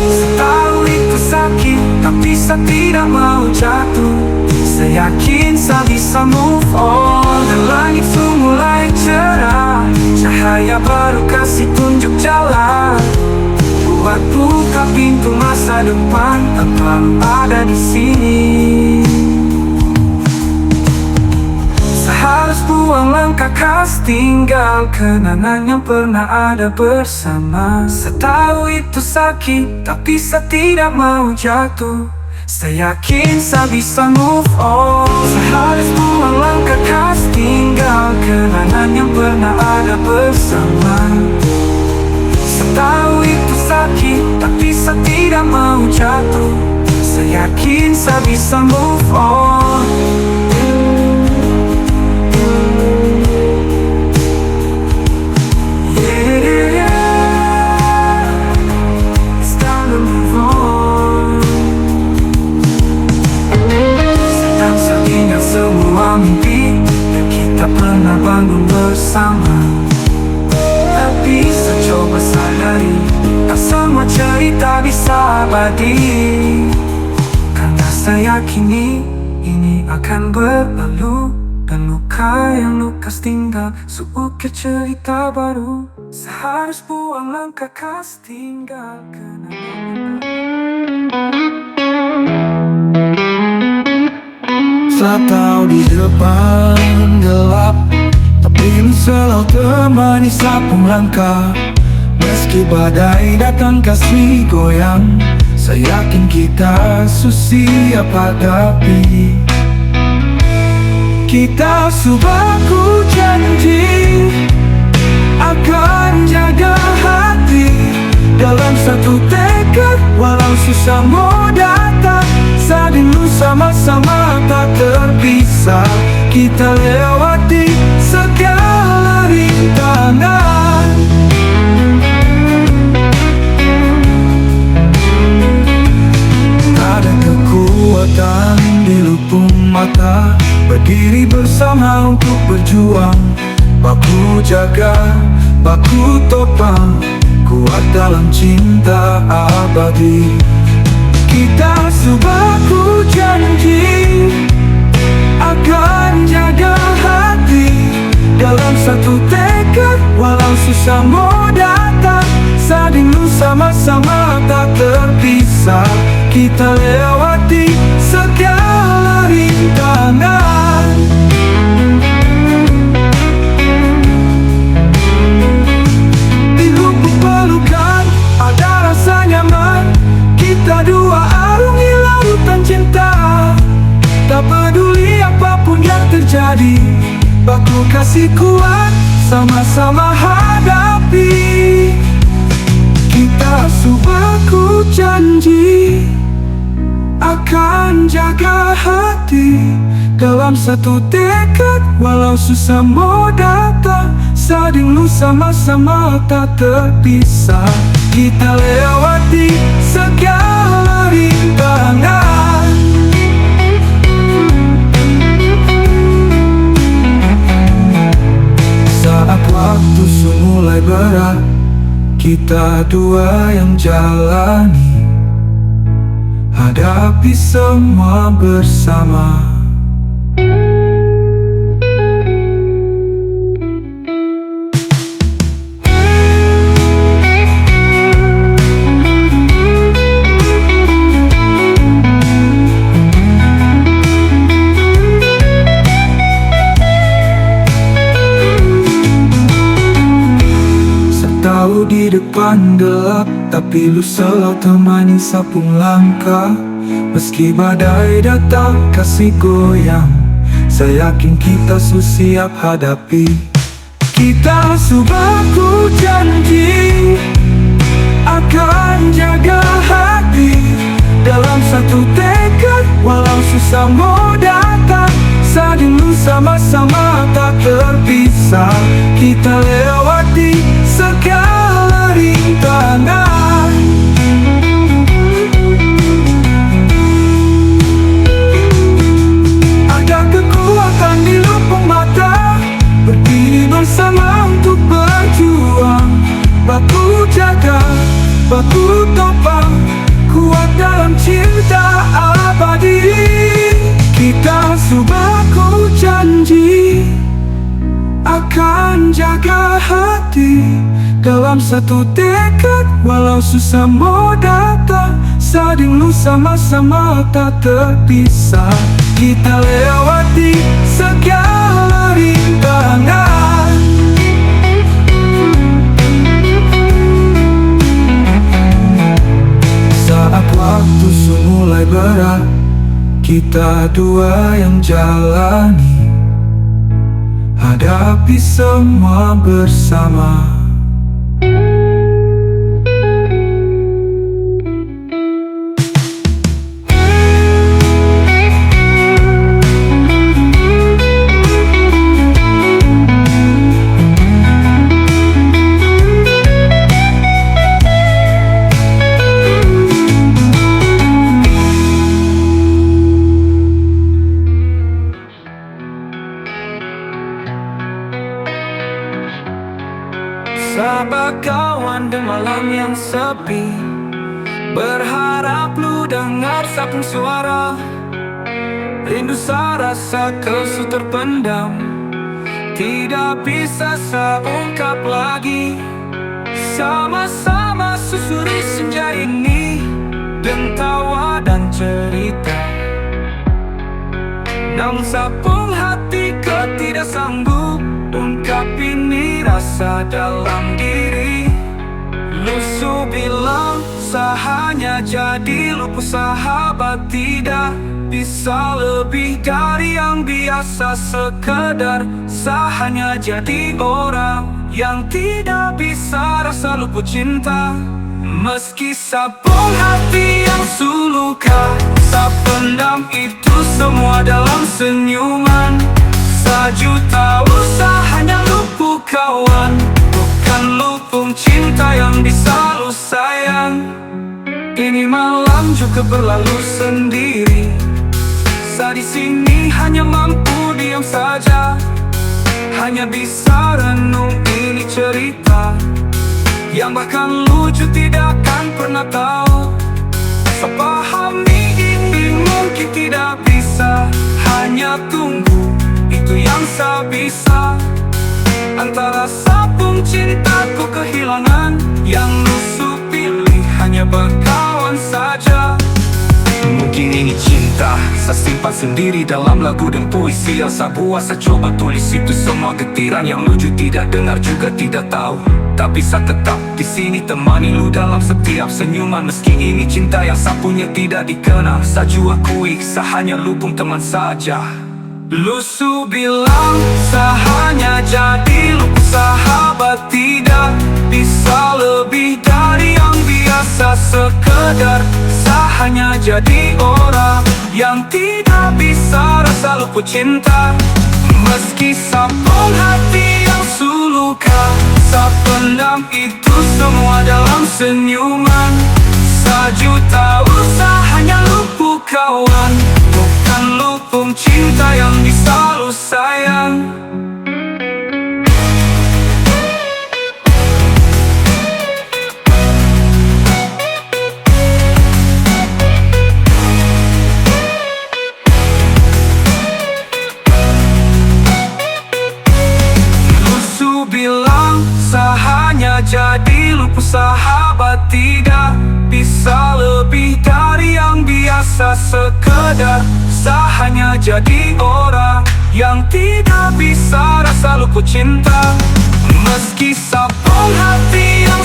Saya tahu itu sakit, tapi saya tidak mau jatuh. Saya yakin saya bisa move on, dan langit mulai cerah. Cahaya baru kasih tunjuk jalan, buat buka pintu masa depan tanpa lu ada di sini. Saya harus buang langkah kas, tinggal kenangan yang pernah ada bersama. Saya tahu itu sakit, tapi saya tidak mau jatuh. Saya yakin saya bisa move on. Saya harus buang langkah kas, tinggal kenangan yang pernah ada bersama. Saya tahu itu sakit, tapi saya tidak mau jatuh. Saya yakin saya bisa move on. It's time to move on. Sedang saya ingat semua mimpi yang kita pernah bangun bersama. Tapi saya coba sadari, tak semua cerita bisa abadi. Karena saya yakini ini akan berlalu, dan luka yang lukas tinggal seukir cerita baru. Saya harus buang langkah kas, tinggal kenangan.
Saya tahu di depan gelap, tapi lu selalu temani sapu langkah. Meski badai datang kasih goyang, saya yakin kita siap hadapi. Kita subaku janji akan jaga hati dalam satu tekad. Walau susah mau datang, saat dulu sama-sama tak terpisah. Kita lewati segala rintangan. Ada kekuatan di lubuk mata, berdiri bersama untuk berjuang. Baku jaga, baku topang, kuat dalam cinta abadi. Kita subaku janji akan jaga hati dalam satu tekad. Walau susah mau datang, saat dulu sama-sama tak terpisah. Kita lewati segala rintangan. Di lubuk pelukan ada rasa nyaman. Kita dua arungi lautan cinta. Tak peduli apapun yang terjadi, baku kasih kuat, sama-sama hadapi. Kita subaku janji akan jaga hati dalam satu tekad. Walau susah mau datang, saat dulu sama-sama tak terpisah. Kita lewati segala rintangan. Saat waktu mulai berat, kita dua yang jalani, hadapi semua bersama. di depan gelap, tapi lu selalu temani sapung langkah. Meski badai datang kasih goyang, saya yakin kita siap hadapi. Kita subaku janji akan jaga hati dalam satu tekad, walau susah mau datang. Saat dulu sama-sama tak terpisah, kita lewati segala rintangan. Ada kekuatan di lubuk mata, berdiri bersama untuk berjuang. Baku jaga, baku topang, kuat dalam cinta abadi. Kita subaku janji akan jaga hati dalam satu tekad, walau susah mau datang. Saat dulu sama-sama tak terpisah, kita lewati segala rintangan. Saat waktu mulai berat, kita dua yang jalani, hadapi semua bersama.
Sahabat kawan di malam yang sepi, berharap lu dengar sapung suara. Rindu serasa kesu terpendam, tidak bisa seungkap lagi. Sama-sama susuri senja ini, dengan tawa dan cerita. Namun sapung hati ketidak sanggup ungkap ini rasa dalam diri. Lusu bilang sahanya jadi lupa, sahabat tidak bisa lebih dari yang biasa. Sekedar sahanya jadi orang yang tidak bisa rasa lupa cinta. Meski sapung hati yang suluka, sapendam itu semua dalam senyuman. Sejuta usahanya lupu kawan, bukan lupung cinta yang bisa lu sayang. Ini malam juga berlalu sendiri, saat di sini hanya mampu diam saja. Hanya bisa renung ini cerita yang bahkan lucu tidak akan pernah tahu. Sepahami ini mungkin tidak bisa, hanya tunggu itu yang saya bisa. Antara sapung cintaku kehilangan, yang lusuh pilih hanya berkawan saja. Mungkin ini cinta, saya simpan sendiri dalam lagu dan puisi yang saya buat. Saya coba tulis itu semua getiran yang lucu tidak dengar juga tidak tahu. Tapi saya tetap di sini temani lu dalam setiap senyuman. Meski ini cinta yang saya punya tidak dikenal, saya juga akui saya hanya lupung teman saja. Lusu bilang sahanya jadi lupa, sahabat tidak bisa lebih dari yang biasa. Sekedar sahanya jadi orang yang tidak bisa rasa lupa cinta. Meski sapung hati yang suluka, sapendam itu semua dalam senyuman. Sejuta usahanya lupu kawan, bukan lupung cinta yang bisa lu sayang. Lusu bilang sahanya jadi lupa, sahabat tidak bisa lebih dari yang biasa. Sekedar sahanya jadi orang yang tidak bisa rasa lupa cinta. Meski sapung hati yang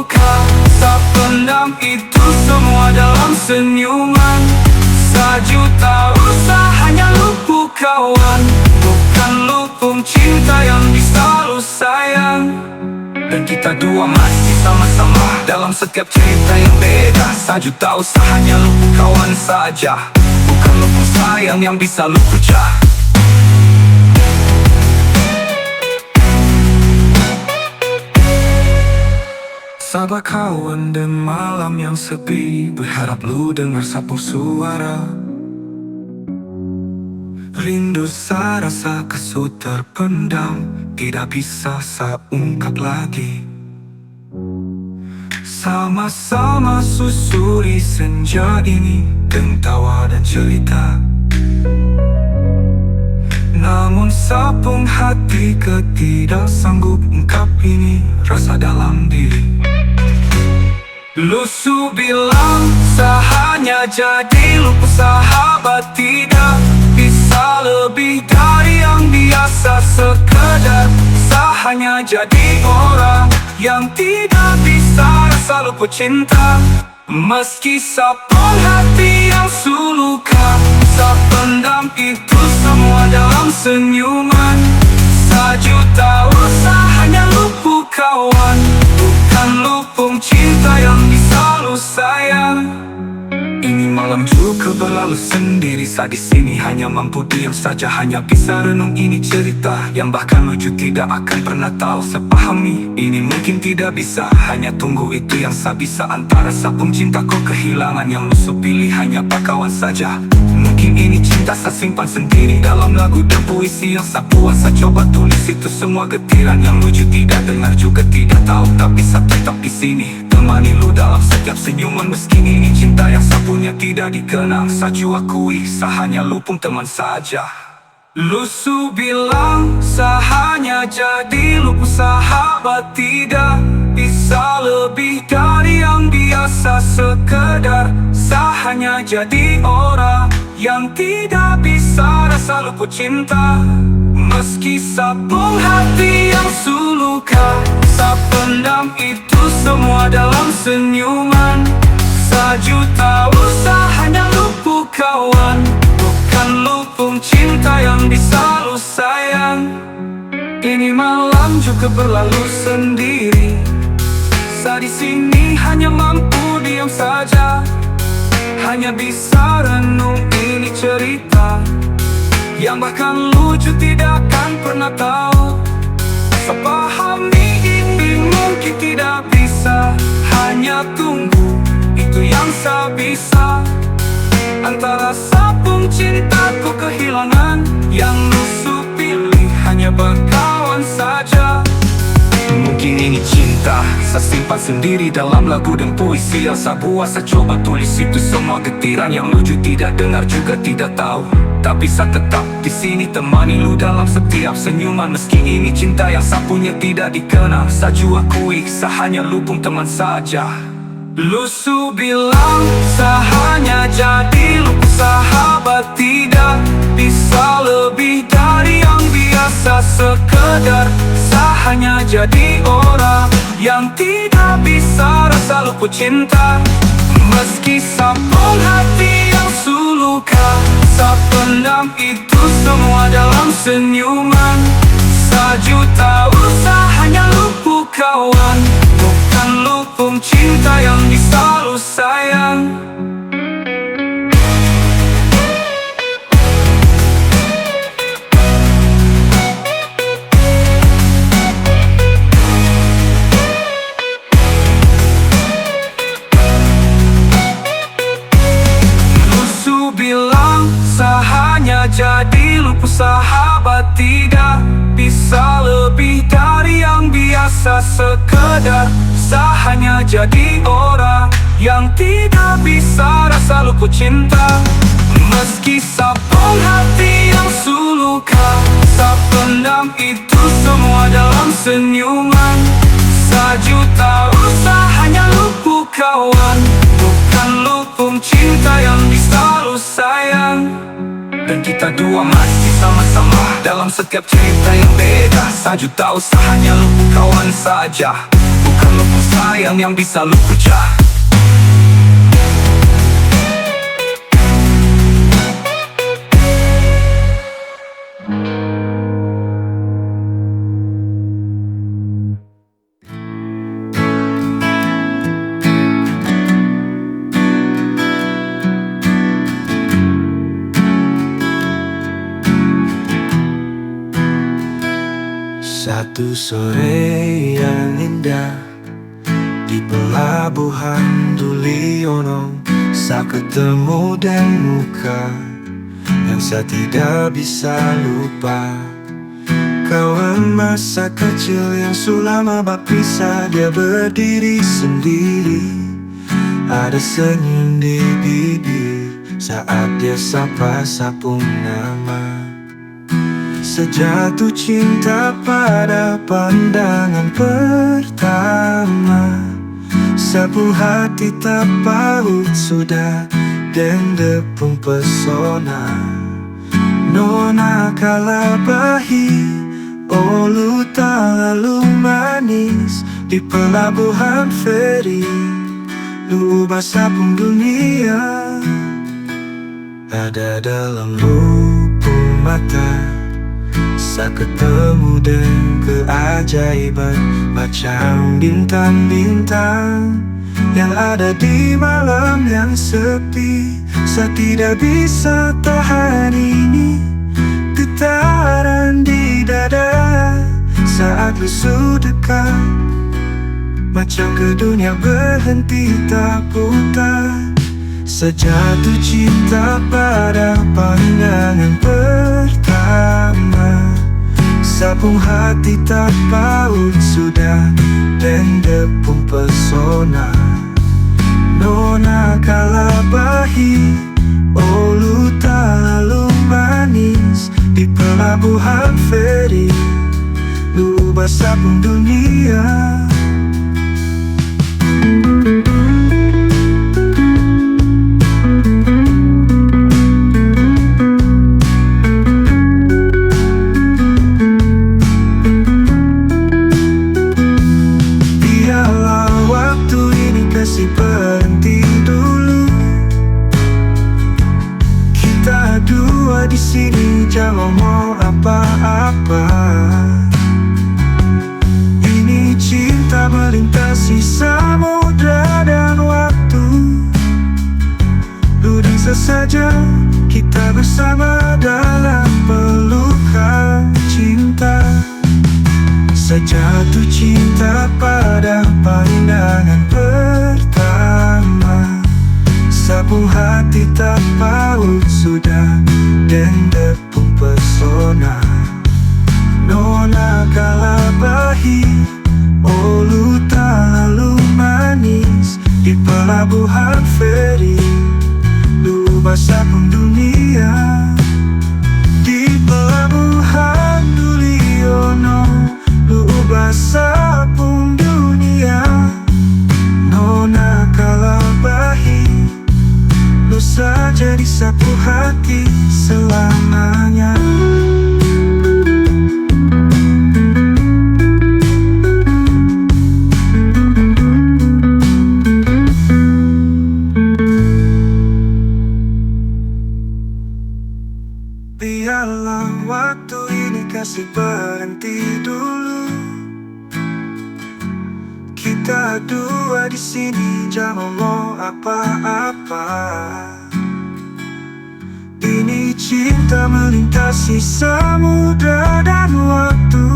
luka, tak pendam itu semua dalam senyuman. Sejuta usaha hanya luput kawan, bukan luput cinta yang bisa lu sayang. Dan kita dua masih sama-sama dalam setiap cerita yang beda. Sejuta usaha hanya luput kawan saja, bukan luput sayang yang bisa lu pecah. Sabar kawan dan malam yang sepi, berharap lu dengar sapu suara. Rindu serasa kesut terpendam, tidak bisa saya ungkap lagi. Sama-sama susuri senja ini dengan tawa dan cerita. Namun sapung hati ketidak sanggup ungkap ini rasa dalam diri. Lusu bilang hanya jadi lupa sahabat, tidak bisa lebih dari yang biasa sekedar. Hanya jadi orang yang tidak bisa rasa lupa cinta. Meski sapung hati yang suluka, sependam itu semua dalam senyuman. Sejuta usaha hanya luput kawan, bukan luput cinta yang bisa lu sayang. Ini malam juga berlalu sendiri, saat di sini hanya mampu diam saja, hanya bisa renung ini cerita yang bahkan lucu tidak akan pernah tahu. Sepahami ini mungkin tidak bisa, hanya tunggu itu yang saya bisa. Antara sapung cinta kau kehilangan, yang lu pilih hanya kawan saja. Mungkin ini cinta saya simpan sendiri dalam lagu dan puisi yang saya buat. Saya coba tulis itu semua getiran yang lucu tidak dengar juga tidak tahu, tapi saya tetap di sini temani lu dalam setiap senyuman. Meski ini cinta yang saya punya tidak dikenal, saya akui saya hanya lupung teman saja. Lusu bilang saya hanya jadi luput sahabat, tidak bisa lebih dari yang biasa sekedar. Saya hanya jadi orang yang tidak bisa rasa luput cinta. Meski sapung hati yang suluka, saya pendam itu semua dalam senyuman. Sejuta usaha hanya luput kawan, bukan luput cinta yang bisa lu sayang. Ini malam juga berlalu sendiri, saya di sini hanya mampu diam saja, hanya bisa renung ini cerita yang bahkan lucu tidak akan pernah tahu. Sepahami ini mungkin tidak bisa, hanya tunggu itu yang saya bisa. Antara sapung cintaku kehilangan, yang lusu pilih hanya berkawan saja. Mungkin ini cinta saya simpan sendiri dalam lagu dan puisi yang saya buat. Saya coba tulis itu semua getiran yang lucu tidak dengar juga tidak tahu, tapi saya tetap di sini temani lu dalam setiap senyuman. Meski ini cinta yang saya punya tidak dikenal, saya akui saya hanya lupung teman saja. Lusu bilang saya hanya jadi luput sahabat, tidak bisa lebih dari yang biasa sekedar. Saya hanya jadi orang yang tidak bisa rasa luput cinta. Meski sapung hati yang suluka, saya pendam itu semua dalam senyuman. Sejuta usaha hanya luput kawan, bukan luput cinta yang bisa lu sayang. Lusu bilang saya hanya jadi luput sahabat, tidak bisa lebih dari yang biasa sekedar. Saya hanya jadi orang yang tidak bisa rasa luput cinta. Meski sapung hati yang suluka, saya pendam itu semua dalam senyuman. Sejuta usaha hanya luput kawan, bukan luput cinta yang bisa lu sayang. Dan kita dua masih sama-sama dalam setiap cerita yang beda. Sejuta usaha hanya luput kawan saja, bukan luput sayang yang bisa lu pecah.
Satu sore yang indah di pelabuhan Duliono, saya ketemu dan muka yang saya tidak bisa lupa. Kawan masa kecil yang sulama berpisah, dia berdiri sendiri. Ada senyum di bibir saat dia sapa sapu nama. Sejatuh cinta pada pandangan pertama, sapu hati tak paut sudah dan depung pesona. Nona kalabahi, olu tak lalu manis di pelabuhan feri, lu ubah sapung dunia. Ada dalam lubuk mata saya ketemu dengan keajaiban, macam bintang-bintang yang ada di malam yang sepi. Saya tidak bisa tahan ini, getaran di dada saat lu dekat, macam ke dunia berhenti tak putar. Sejatuh cinta pada pandangan pertama, sapung hati tak paut sudah dan depung pesona. Nona kalabahi, olu tak lalu manis di pelabuhan feri, lu ubah sapung dunia. Berhenti dulu, kita dua di sini jangan mau apa-apa. Ini cinta melintasi samudra dan waktu. Lu dan sesaja kita bersama dalam pelukan cinta. Sejatuh cinta pada pandangan pertama, sapung hati tak paut sudah dan depung pesona. Nona kalabahi, olu tak lalu manis di pelabuhan feri, lu ubah sapung dunia. Di pelabuhan Duliono, lu ubah sapung dunia. Nona kalabahi, lu saja disapu hati selamanya. Biarlah waktu ini kasih berhenti dulu, kita dua di sini jangan mau apa-apa. Ini cinta melintasi samudra dan waktu.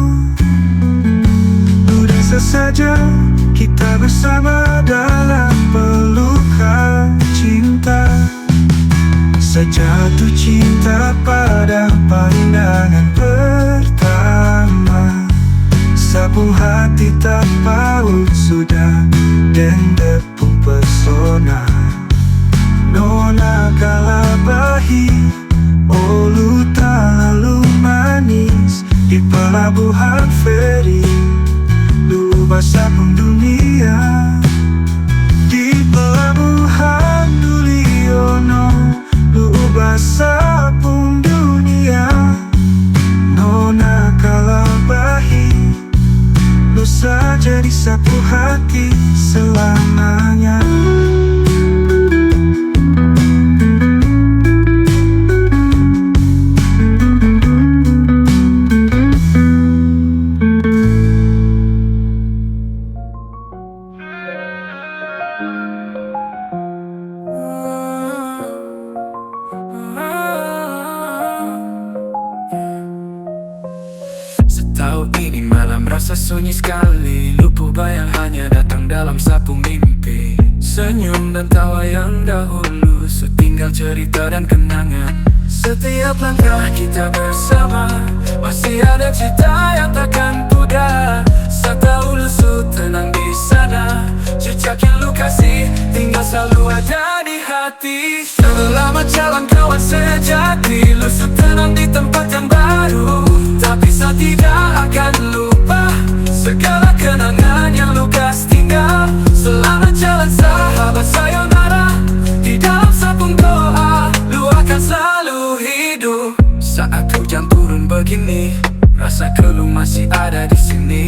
Udah sesaja kita bersama dalam pelukan cinta. Sejatuh cinta pada pandangan pertama, sapung hati tak paut sudah dan depung pesona. Nona kalabahi, olu tak lalu manis di pelabuhan feri, lu ubah sapung dunia. Di pelabuhan Duliono, lu ubah sapung dunia. Nona kalabahi, lu berusaha jadi satu hati selamanya.
Setahu ini malam rasa sunyi sekali, lupa bayang hanya datang dalam sapu mimpi. Senyum dan tawa yang dahulu, setinggal cerita dan kenangan. Setiap langkah kita bersama, masih ada cerita yang takkan pudar. Setahu lusut tenang di sana, jejak yang lu kasih tinggal selalu ada di hati. Selama jalan kawan sejati, lusut tenang di tempat yang baru. Tapi saya tidak akan lupa segala kenangan yang lukas tinggal. Selamat jalan sahabat sayonara, di dalam sabung doa lu akan selalu hidup. Saat hujan turun begini, rasa keluh masih ada di sini.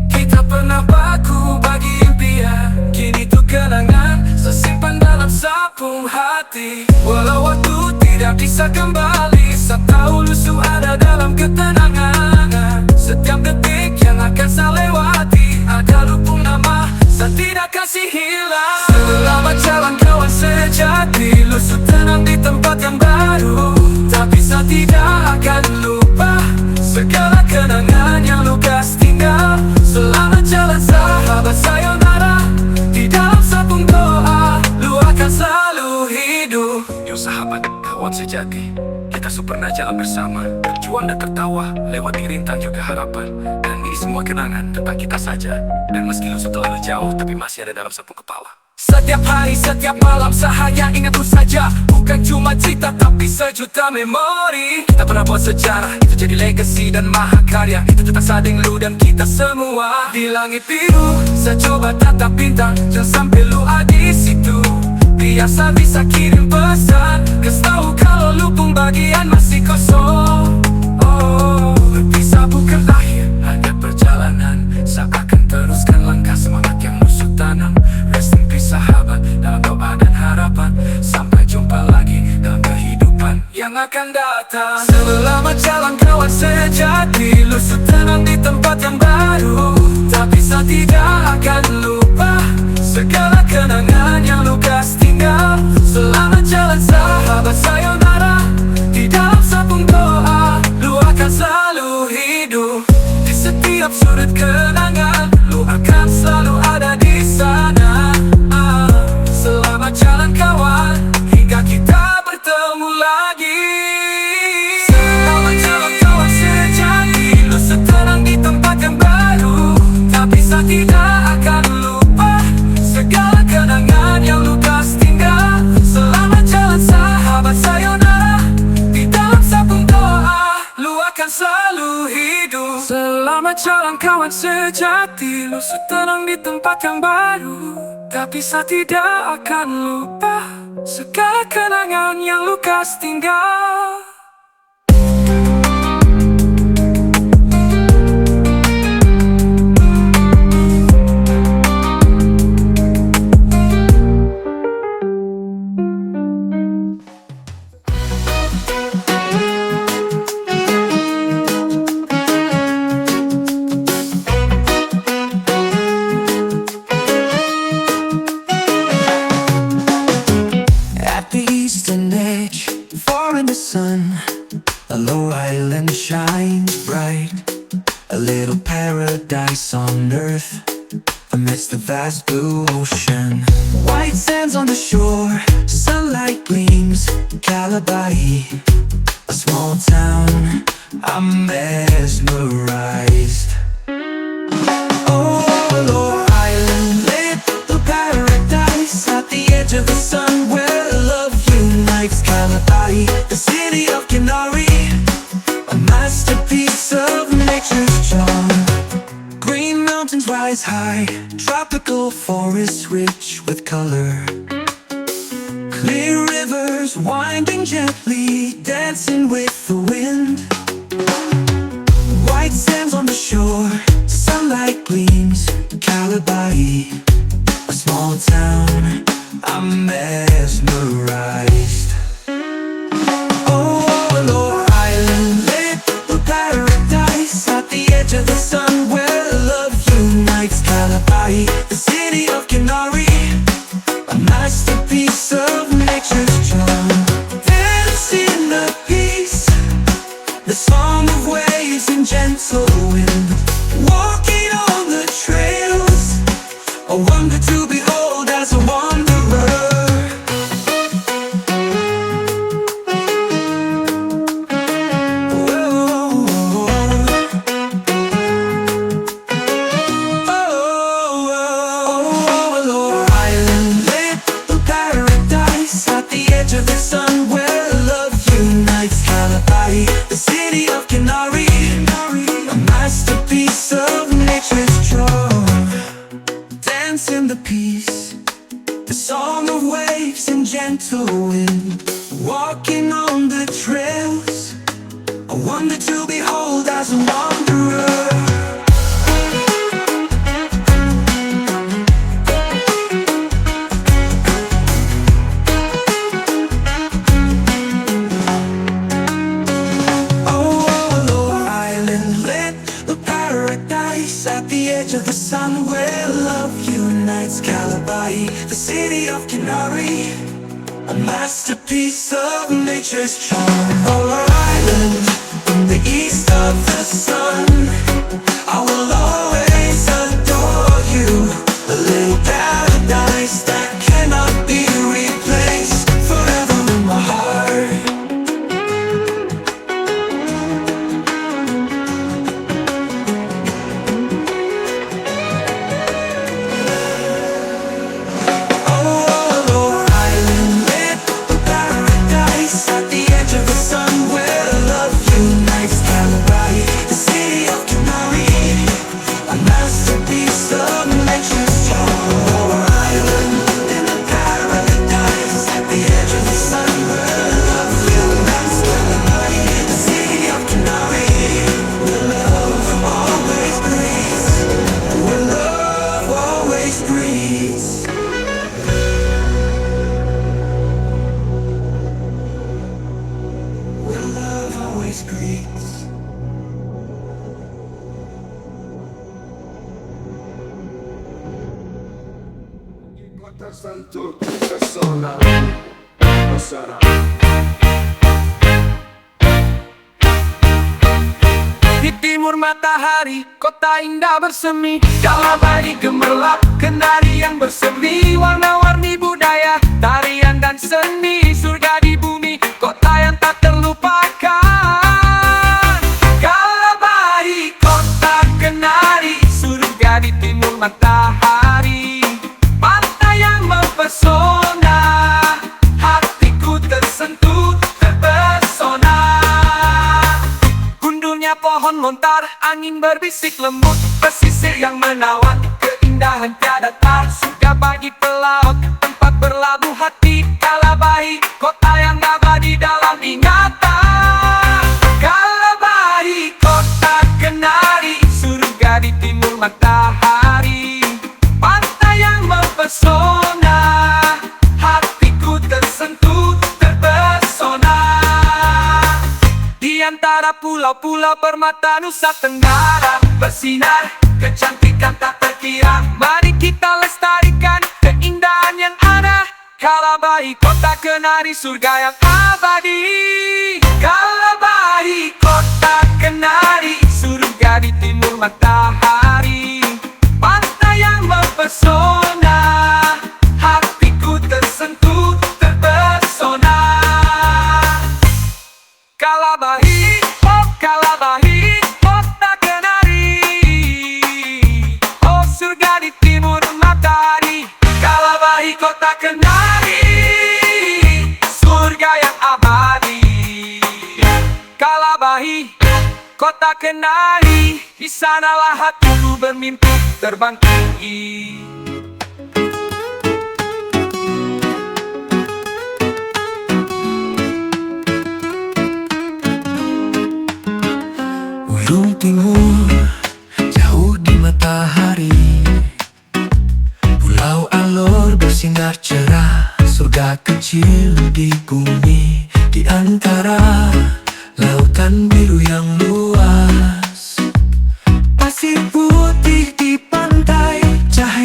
Kita pernah baku bagi impian, kini tuh kenangan sesimpan dalam sabung hati. Walau waktu tidak bisa kembali, saya tahu lusuh ada dalam ketenangan. Setiap detik yang akan saya lewati, ada lupung nama, saya tidak kasih hilang. Selamat jalan kawan sejati, lusuh tenang di tempat yang baru. Tapi saya tidak akan lupa segala kenangan yang lukas tinggal. Selamat jalan sahabat sayonara, di dalam sabung doa lu akan selalu hidup. Yo sahabat, kawan sejati, kita pernah jalan bersama, berjuang dan tertawa, lewati rintang juga harapan. Dan ini semua kenangan tentang kita saja. Dan meski lu terlalu jauh, tapi masih ada dalam sabung kepala. Setiap hari, setiap malam, saya hanya ingat lu saja. Bukan cuma cerita, tapi sejuta memori. Kita pernah buat sejarah, itu jadi legacy dan mahakarya. Itu tentang saling lu dan kita semua. Di langit biru, saya coba tatap bintang, jangan sampai lu ada di situ. Biasa bisa kirim pesan, kasih tahu kalau lupung bagian masih kosong. Oh, berpisah bukan akhir, ada perjalanan. Saya akan teruskan langkah semangat yang musuh tanam. Rest in peace sahabat, dalam doa dan harapan. Sampai jumpa lagi dalam kehidupan yang akan datang. Selamat jalan kawan sejati, lusuh tenang di tempat yang baru. Tapi saya tidak akan lupa segala kenangan yang lukas tinggal. Selamat jalan sahabat sayonara, di dalam sabung doa lu akan selalu hidup. Di setiap sudut kenangan lu akan selalu ada di sana. Selamat jalan kawan, hingga kita bertemu lagi. Selamat jalan kawan sejati, lu setenang di tempat yang baru. Tapi saya tidak akan lupa segala kenangan yang lukas tinggal. Selamat jalan sahabat sayonara, di dalam sabung doa lu akan selalu hidup. Selamat jalan kawan sejati, lu setenang di tempat yang baru. Tapi saya tidak akan lupa segala kenangan yang lukas tinggal.
Far in the sun, a low island shines bright. A little paradise on earth, amidst the vast blue ocean. White sands on the shore, sunlight gleams. Calabahi, a small town, I'm mesmerized. Oh, Lord Island, little paradise at the edge of the sun, where love unites. Calabahi, the city of Kenari, a masterpiece of nature's charm. Green mountains rise high, tropical forests rich with color. Clear rivers winding gently, dancing with the wind. White sands on the shore, sunlight gleams. Calabahi, the city of Kenari, a masterpiece of nature's charm. Dance in the peace, the song of waves and gentle wind, walking on the trails, a wonder to behold as a wanderer. The city of Kenari, a masterpiece of nature's charm. Dance in the peace, the song of waves and gentle wind, walking on the trails, a wonder to behold as a wanderer. At the edge of the sun where love unites. Calabahi, the city of Kenari, a masterpiece of nature's charm. Our island in the east of the sun, I will always adore you. A little paradise that cannot be replaced, forever in my heart. At the edge of the sun where love unites. Calabahi, the city of Kenari, a masterpiece of nature's charm. Our island in a paradise at the edge of the sun where love unites. Calabahi, the city of Kenari, where love always breathes, where love always breathes. Always breathes.
Di timur matahari, kota indah bersemi. Calabahi gemerlap, Kenari yang bersemi. Warna-warni budaya, tarian dan seni. Surga di bumi, kota yang tak terlupakan. Calabahi, kota Kenari, surga di timur matahari. Pantai yang mempesona, hatiku tersentuh, terpesona. Gundulnya pohon lontar, angin berbisik lembut, pesisir yang menawan, keindahan tiada tar. Surga bagi pelaut, tempat berlabuh hati. Calabahi, kota yang abadi dalam ingatan. Calabahi, kota Kenari, surga di timur matahari. Pantai yang mempesona, hatiku tersentuh, terpesona. Di antara pulau-pulau permata Nusa Tenggara bersinar kecantikan tak terkira. Mari kita lestarikan keindahan yang ada. Calabahi, kota Kenari, surga yang abadi. Calabahi, kota Kenari, surga di timur matahari. Pantai yang mempesona, hatiku tersentuh, terpesona. Calabahi, oh Calabahi, kota Kenari, oh surga di timur matahari. Calabahi, kota Kenari, surga yang abadi. Calabahi, kota Kenari, di sanalah hatiku bermimpi terbang tinggi.
Ujung timur, jauh di matahari, Pulau Alor bersinar cerah, surga kecil di bumi. Di antara lautan biru yang luas, pasir putih di pantai, cahaya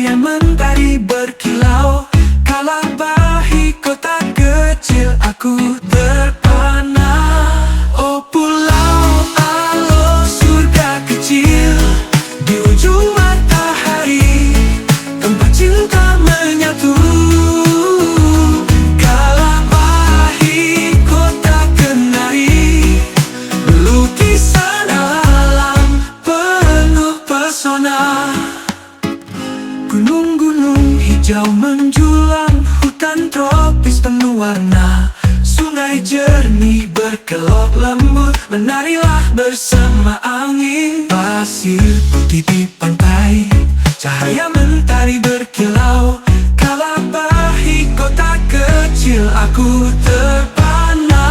Gunung-gunung hijau menjulang, hutan tropis penuh warna, sungai jernih berkelok lembut, menarilah bersama angin. Pasir putih di pantai, cahaya mentari berkilau, Kalapahi kota kecil aku terpana.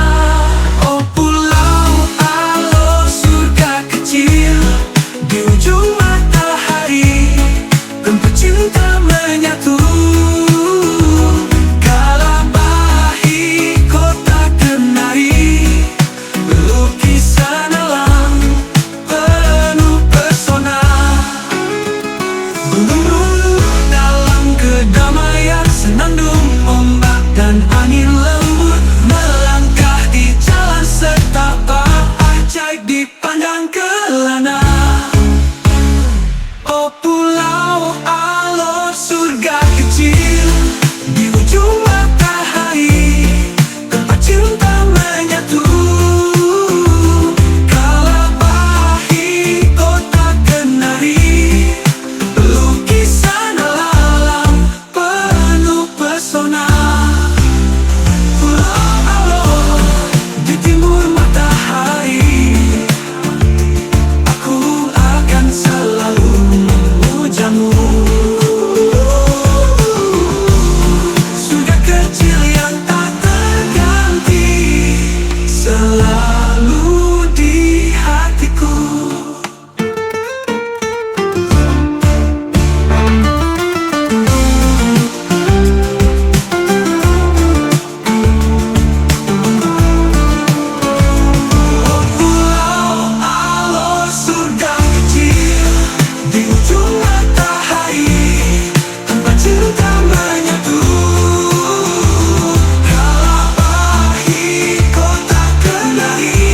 Oh pulau Alo surga kecil di ujung matahari, tempat cinta menyatu. Kalapahi kota kenari, lukisan alam penuh pesona. Gunung dalam kedamaian, senandung ombak dan angin lembut, melangkah di jalan setapak ajaib dipandang kelana. Oh pulau Alor surga kecil di ujung matahari, tempat cinta menyatu. Kalapahi kota kenari, lukisan alam penuh pesona. Pulau Alor di timur matahari, aku akan selalu memujamu. Surga kecil yang tak terganti, selalu di hatiku. Pulau Alor surga kecil di ujung matahari, tempat cinta menyatu. Kalapahi kota kenari,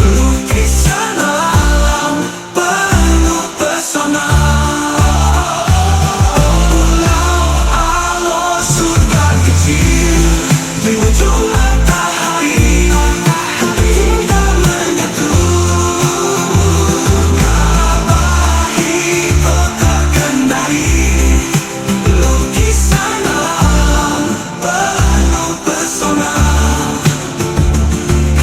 lukisan alam penuh pesona. Pulau Alor surga kecil di ujung matahari, tempat cinta menyatu. Kalapahi kota kendari, lukisan alam penuh pesona.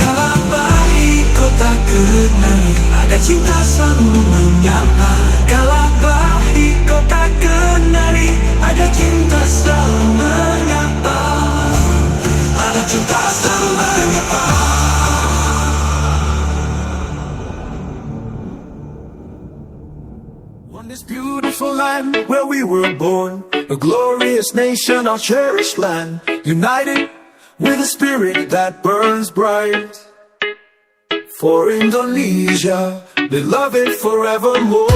Kalapahi kota kendari, ada cinta selalu menyapa. Kalapahi kota kendari, ada cinta selalu menyapa. Ada cinta selalu menyapa.
On this beautiful land where we were born, a glorious nation, our cherished land, united with a spirit that burns bright. For Indonesia, beloved forevermore.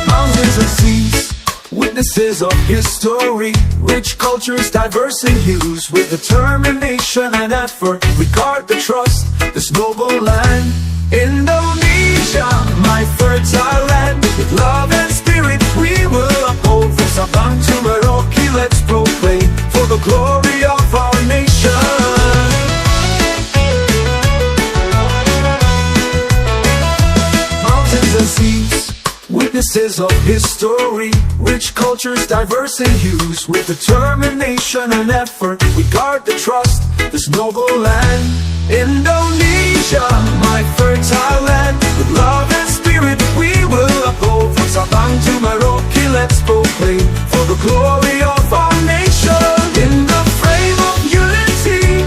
Mountains and seas, witnesses of history, rich cultures, diverse in hues, with determination and effort, we guard the trust, this noble land. Indonesia, my fertile land, with love and spirit we will uphold. From Sabang to Merauke, let's proclaim for the glory of our nation. Mountains and seas, witnesses of history, rich cultures, diverse in hues, with determination and effort, we guard the trust, this noble land. Indonesia, my fertile land, with love and spirit we will uphold. From Sabang to Merauke, let's proclaim for the glory of our nation. In the frame of unity,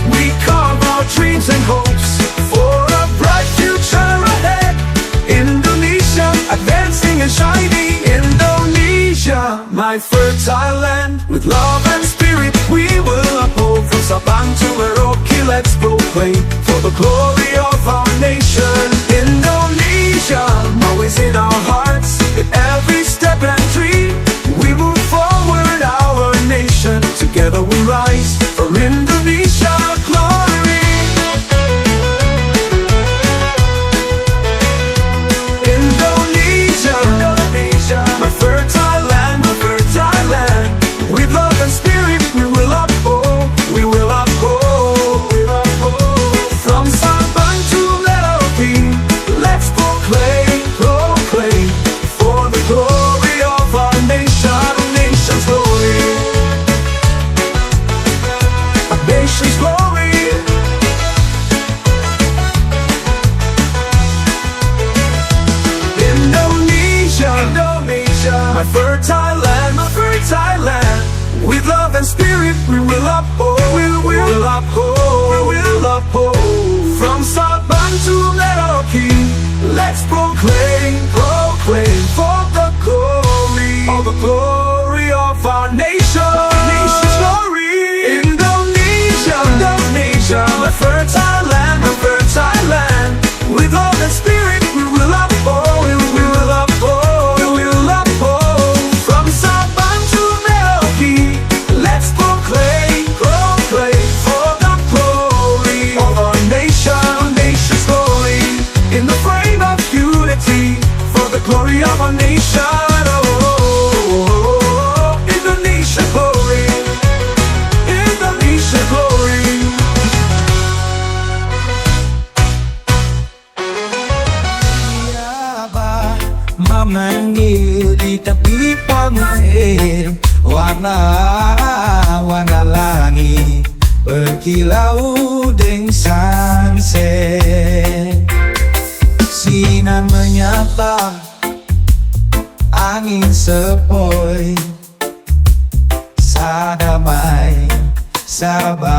we carve our dreams and hopes for a bright future ahead. Indonesia, advancing and shining. Indonesia, my fertile land, with love and spirit we will uphold. From Sabang to Merauke, let's proclaim for the glory of our nation. Indonesia, always in our hearts, in every step and dream, we move forward our nation. Together we rise for Indonesia glory. Indonesia, my fertile land, with love and spirit and spirit we will uphold, we will uphold, we will uphold. From Sabang to Merauke, let's proclaim, proclaim for the glory of our nation. Nation's glory. Indonesia, Indonesia, a fertile land, a fertile land. With love and spirit we will uphold, we will uphold, we will uphold. From Sabang to Merauke, let's proclaim, proclaim for the glory of our nation, nation's glory. In the frame of unity, for the glory of our nation. Oh, Indonesia glory, Indonesia glory.
Memanggil di tepi pemain, warna-warna langit berkilau dengan sunset. Sinar menyapa, angin sepoi, sadamai, sabahagia.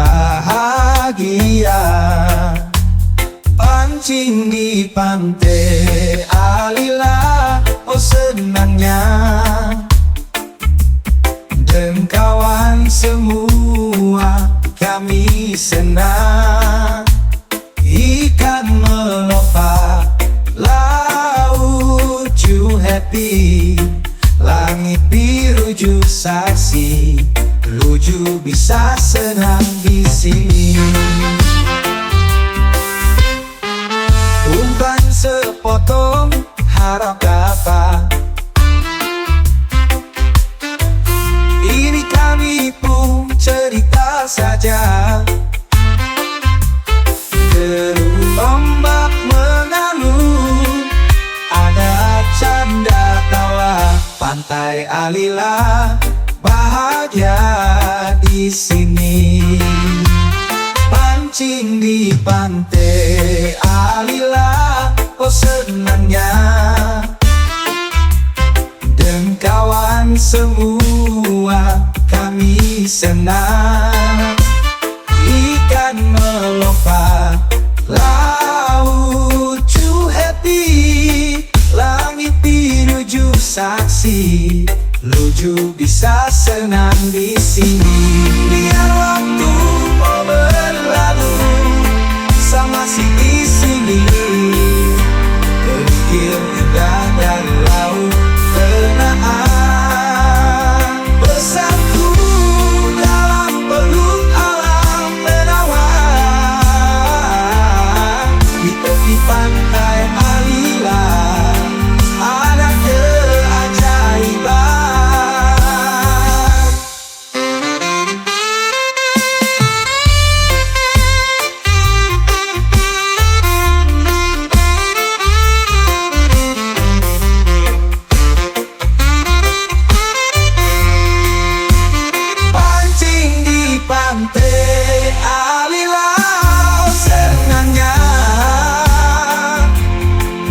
Pancing di pantai Alila, oh senangnya. Dan kawan semua kami senang. Ikan melompat, laut ju happy. Langit biru ju saksi, luju bisa senang di sini. Umpan sepotong harap dapat. Ini kami pun cerita saja. Deru ombak mengalun, ada canda tawa. Pantai Alila bahagia di sini. Pancing di pantai Alila, oh senangnya. Dan kawan semua kami senang. Ikan melompat, laut ju happy. Langit biru ju saksi, luju bisa senang di sini. Biar waktu mau berlalu, sama si di sini. Kerikil indah dari laut Kenaan, bersatu dalam peluk alam menawan. Di tepi pantai Alila ada keajaiban. Pancing di pantai Alila, oh senangnya.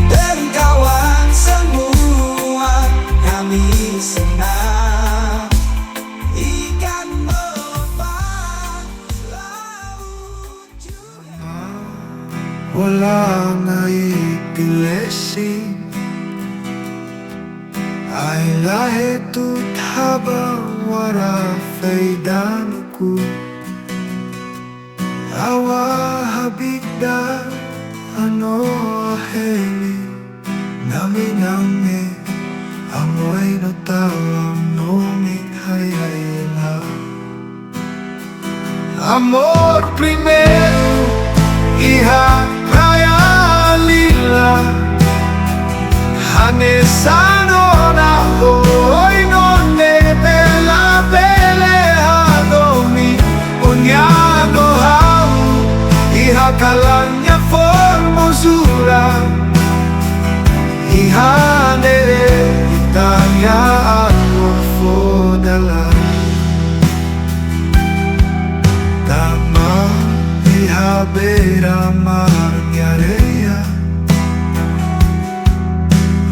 Dan kawan semua kami senang. Ikan melompat, laut juga.
Walang naipilesi ay lahit ut habang wara faydanku. Awa habigda ano heli nami amoy no tawang nomik hayayla. Amor primero, hija Raya Lila. Hanesano na hoy non ne bella pelea domi. Unyago hau, hija kalanya formosura. Hija nere Italia ako fodala. Tama hija bera marnyareya.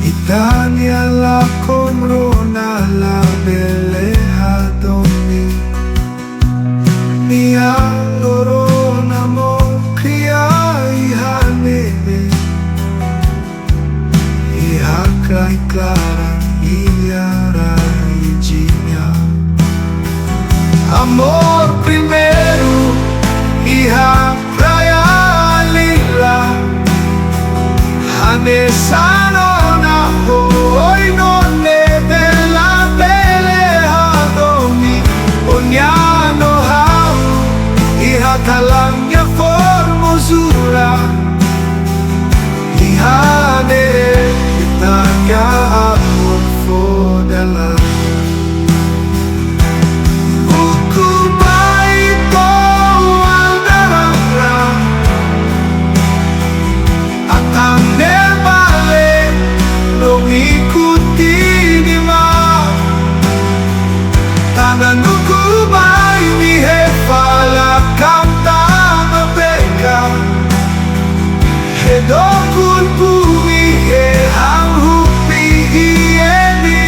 Italia la corona la belleza domi. Amor primero, hija raya lila. Hanesano na hoy no ne bella peleadomi. Ognano hau, hija talangnya formosura. Hija ne tanya amor fodela. Dokun bumi ang hupihieni.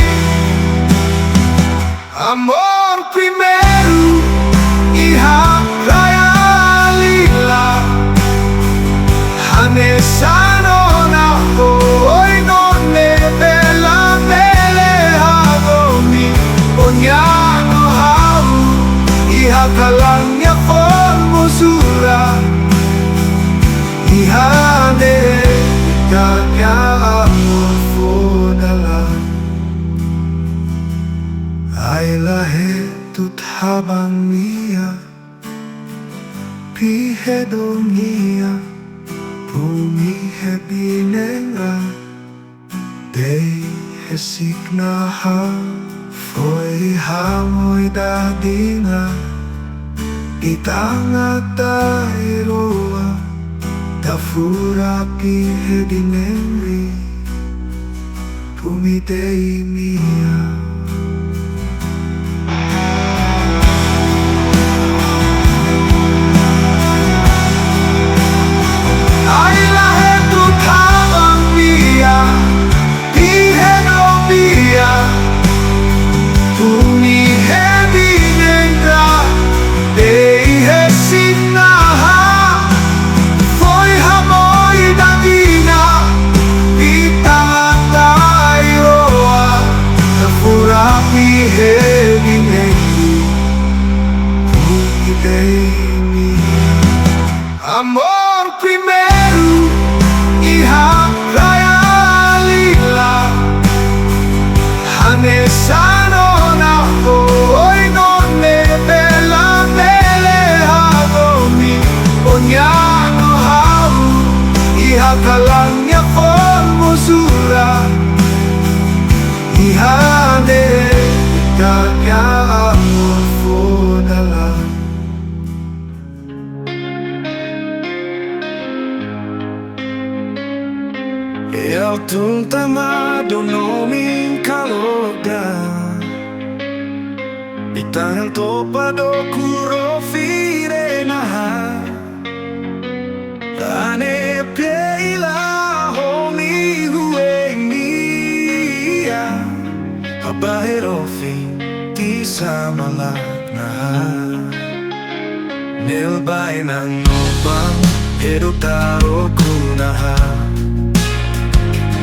Amor primero, hija raya lila. Hanesano na hoy no ne bella peleadomi. Ognano hau, hija talangnya formosura. Hija de kanya amor fodala. Ay lahe tut habang mia pihedo mia pumihe binenga day hesiknaha foi hamoy dadinga itanga tairoa Tafura pihedinenri Pumitei mia. Ay lahe tut habang mia pihedo mia pumihedinenra dei hesinnaha Amor primero, hija raya lila. Hanesano na hoy no ne bella peleadomi. Ognano hau, hija talangnya formosura. Hija de kanya amor fodala. El tuntamado no mi caloga Itangan topado kuro firenaha Ane peila homi huengia Habahero fin ti samalagnaha Nilbay ng nopang edutaro kunaha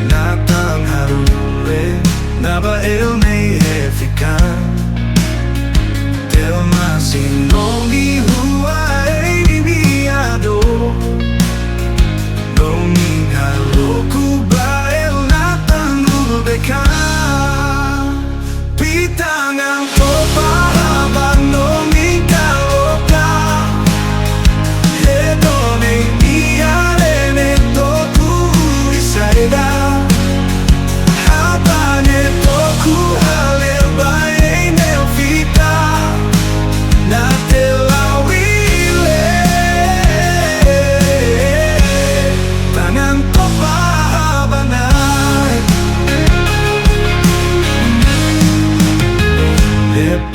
Natang harure Nabail may hefikan Del masinong ihuay Nimiado Nonging haloku bail Natang ubekan Pitang ang topahabang Nonging kaloka Hedone niyarene Toku isayda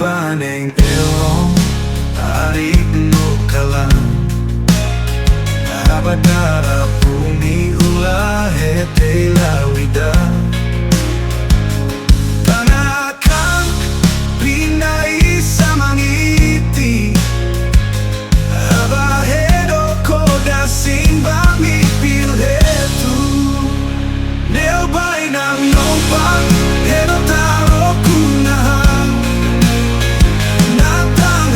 Paneng elong tarik no kalang Abadara bumi hula hete lawida Tanakan pinay sa mangiti Abahedo ko da simbang ipilhetu Nelbay ng nopang Hedo taro kunahan Natang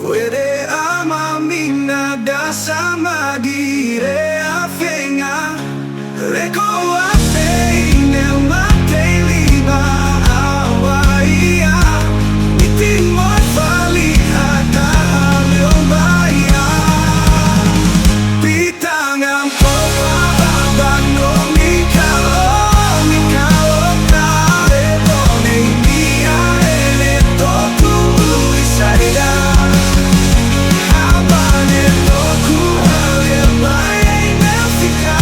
puede amarmi nada sama dire venga Reko ape nel mate lima awaia Itimoi fali hata leobaya Pitangan popa babano mikalo ta Lepone mia ele toku isaida Habane toku alemae melfika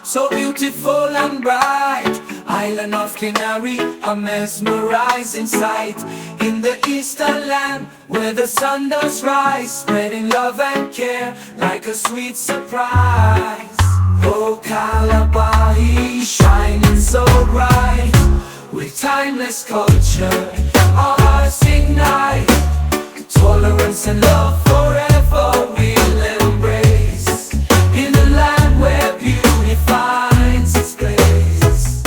So beautiful and bright, island of Canary, a mesmerizing sight. In the eastern land, where the sun does rise, spreading love and care like a sweet surprise. Oh, Calabahi, shining so bright, with timeless culture, our hearts ignite. Tolerance and love forever we'll embrace, in a land where beauty finds its place.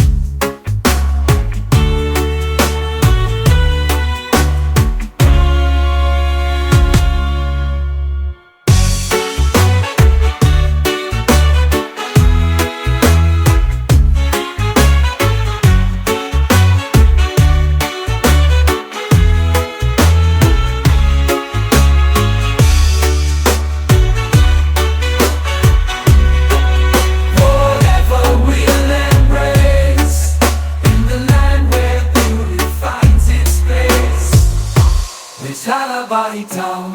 Calabahi town,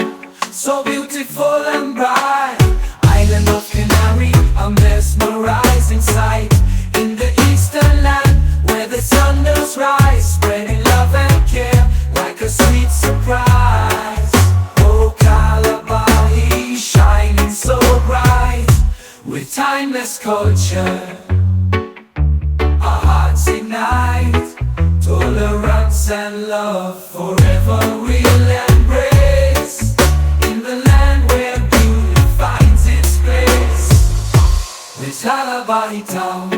so beautiful and bright, island of Canary, a mesmerizing sight. In the eastern land, where the sun does rise, spreading love and care like a sweet surprise. Oh, Calabahi, shining so bright, with timeless culture, our hearts ignite. Tolerance and love forever we'll embrace, in the land where beauty finds its place. This Calabahi town,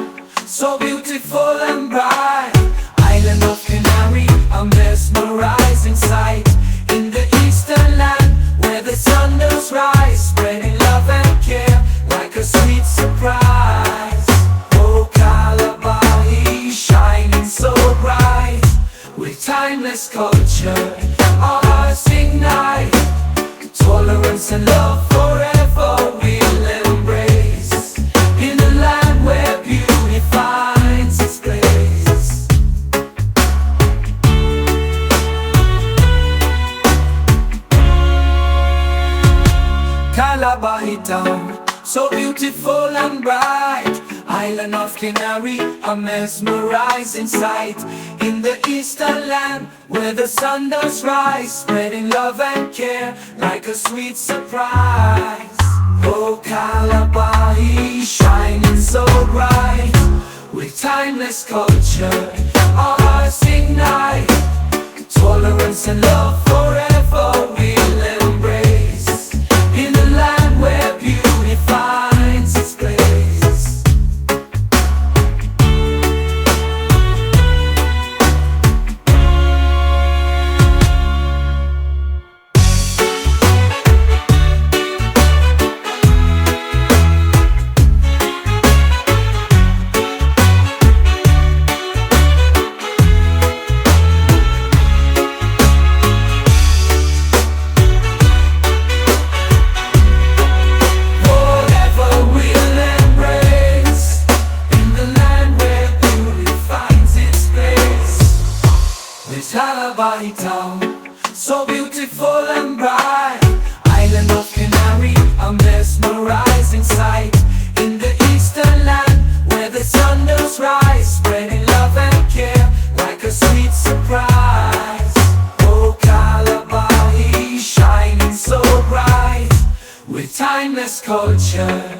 so beautiful and bright, island of Canary, a mesmerizing sight. In the eastern land, where the sun does rise, spreading love and care like a sweet surprise. Oh, Calabahi, shining so bright, with timeless culture, our hearts ignite. Tolerance and love forever we'll embrace, in a land where beauty finds its place. Calabahi town, so beautiful and bright, island of Canary, a mesmerizing sight. In the eastern land, where the sun does rise, spreading love and care like a sweet surprise. Oh, Calabahi, shining so bright, with timeless culture, our hearts ignite. Tolerance and love forever we'll embrace, in a land where beauty finds its place. with timeless culture.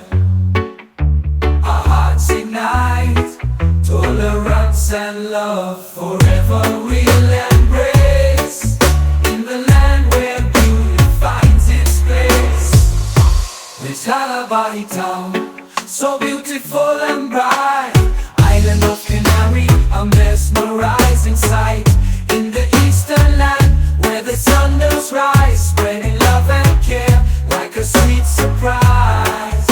Our hearts ignite tolerance and love. Forever we'll embrace in the land where beauty finds its place. This Halabari town, so beautiful and bright, island of Canary, a mesmerizing sight. In the eastern land where the sun does rise, spreading love and care like a sweet surprise.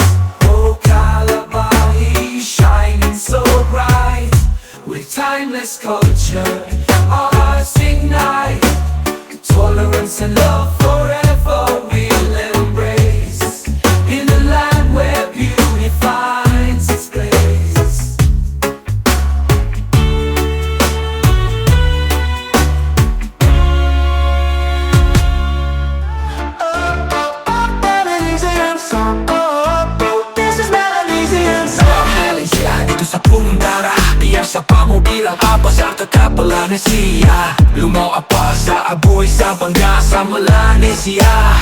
Oh, Kalabari, shining so bright with timeless culture. Our hearts ignite tolerance and love. Forever we'll embrace in the land where beauty finds its place. Sa punong darah, biar siapa mau bilang apa, saya tetap Melanesia. Lu mau apa, sa abuy, sa bangga, sa Melanesia.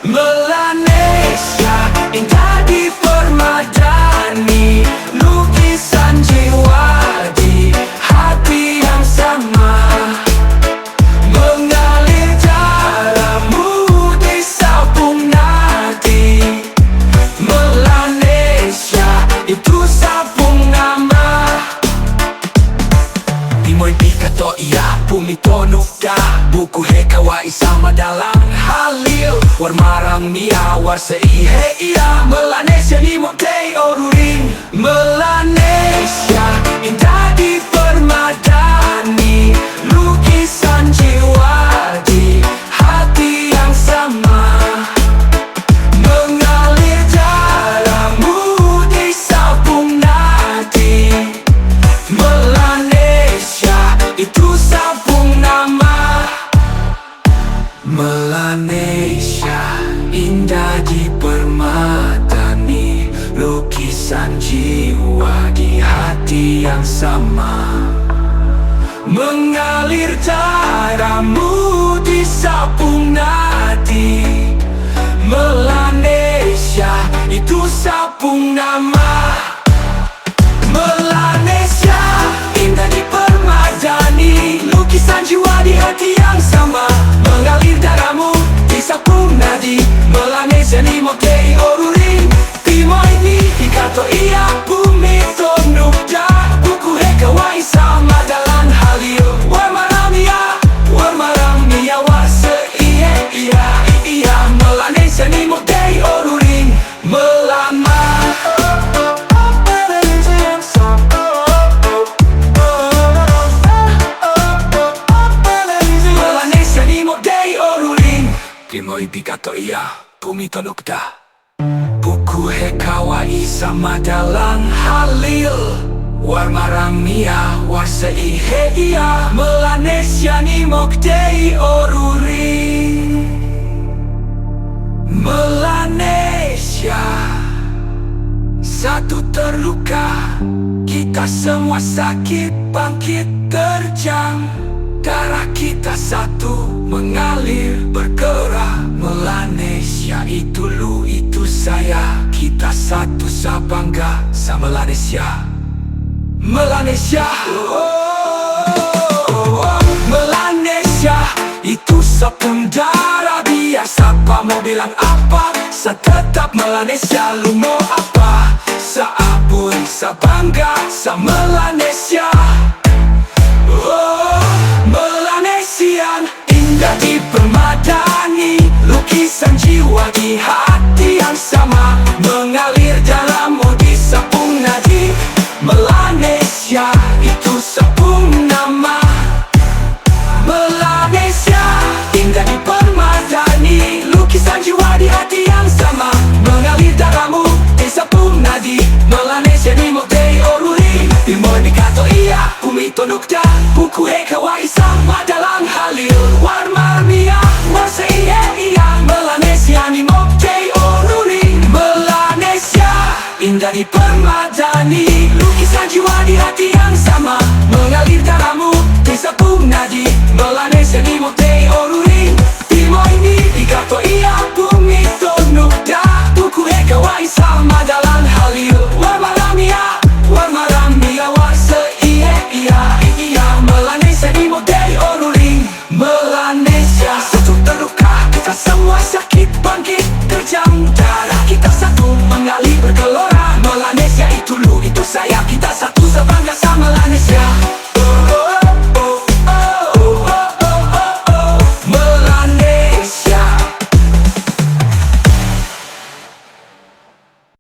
Melanesia, indah di permadani, lukisan jiwa di hati yang sama, mengalir darahmu di sabung nadi. Melanesia, itu sabung nama. Pimoy Pikato iya, Pumito Nukda, buku hekawai sama dalang halil. War marang mia, war seihe iya, Melanesia ni moktei oruring. Melanesia, indah di permadani, lukisan jiwa di hati yang sama, mengalir darahmu di sabung nadi. Melanesia, itu sabung nama. Melanesia, indah di permadani, lukisan jiwa di hati yang sama, mengalir darahmu di sabung nadi. Melanesia, itu sabung nama. Melanesia, indah di permadani, lukisan jiwa di hati yang sama, mengalir darahmu di sabung nadi. Melanesia ni moktei oruring. Pimoy ni Pikato iya, Pumito Nukda, buku hekawai sama dalang halil. War maramia, war seihe iya, iya. Melanesia ni moktei oruring. Melama Melanesia ni moktei oruring. Pimoy Pikato iya, Pumito Nukda, buku hekawai sama dalang halil. War maramia, war seihe iya. Melanesia ni moktei oruring. Melanesia, satu terluka, kita semua sakit, bangkit terjang. Darah kita satu, mengalir, bergerak. Melanesia, itu lu, itu saya, kita satu, sa bangga, sa Melanesia. Melanesia, Melanesia, itu sepung darah. Biar siapa mau bilang apa, sa tetap Melanesia. Lu mau apa, sa abuy, sa bangga, sa Melanesia. Melanesian, indah di permadani, lukisan jiwa di hati yang sama, mengalir dalammu di sabung nadi. Melanesia, itu sabung nama. Melanesia, indah di permadani, lukisan jiwa di hati yang sama, mengalir darahmu di sabung nadi. Melanesia ni moktei oruring. Pimoy Pikato iya, Pumito Nukda, buku hekawai sama dalang halil. War marmia, war seihe iya. Melanesia ni moktei oruring. Melanesia, indah di permadani, lukisan jiwa di hati yang sama, mengalir darahmu di sabung nadi. Melanesia ni moktei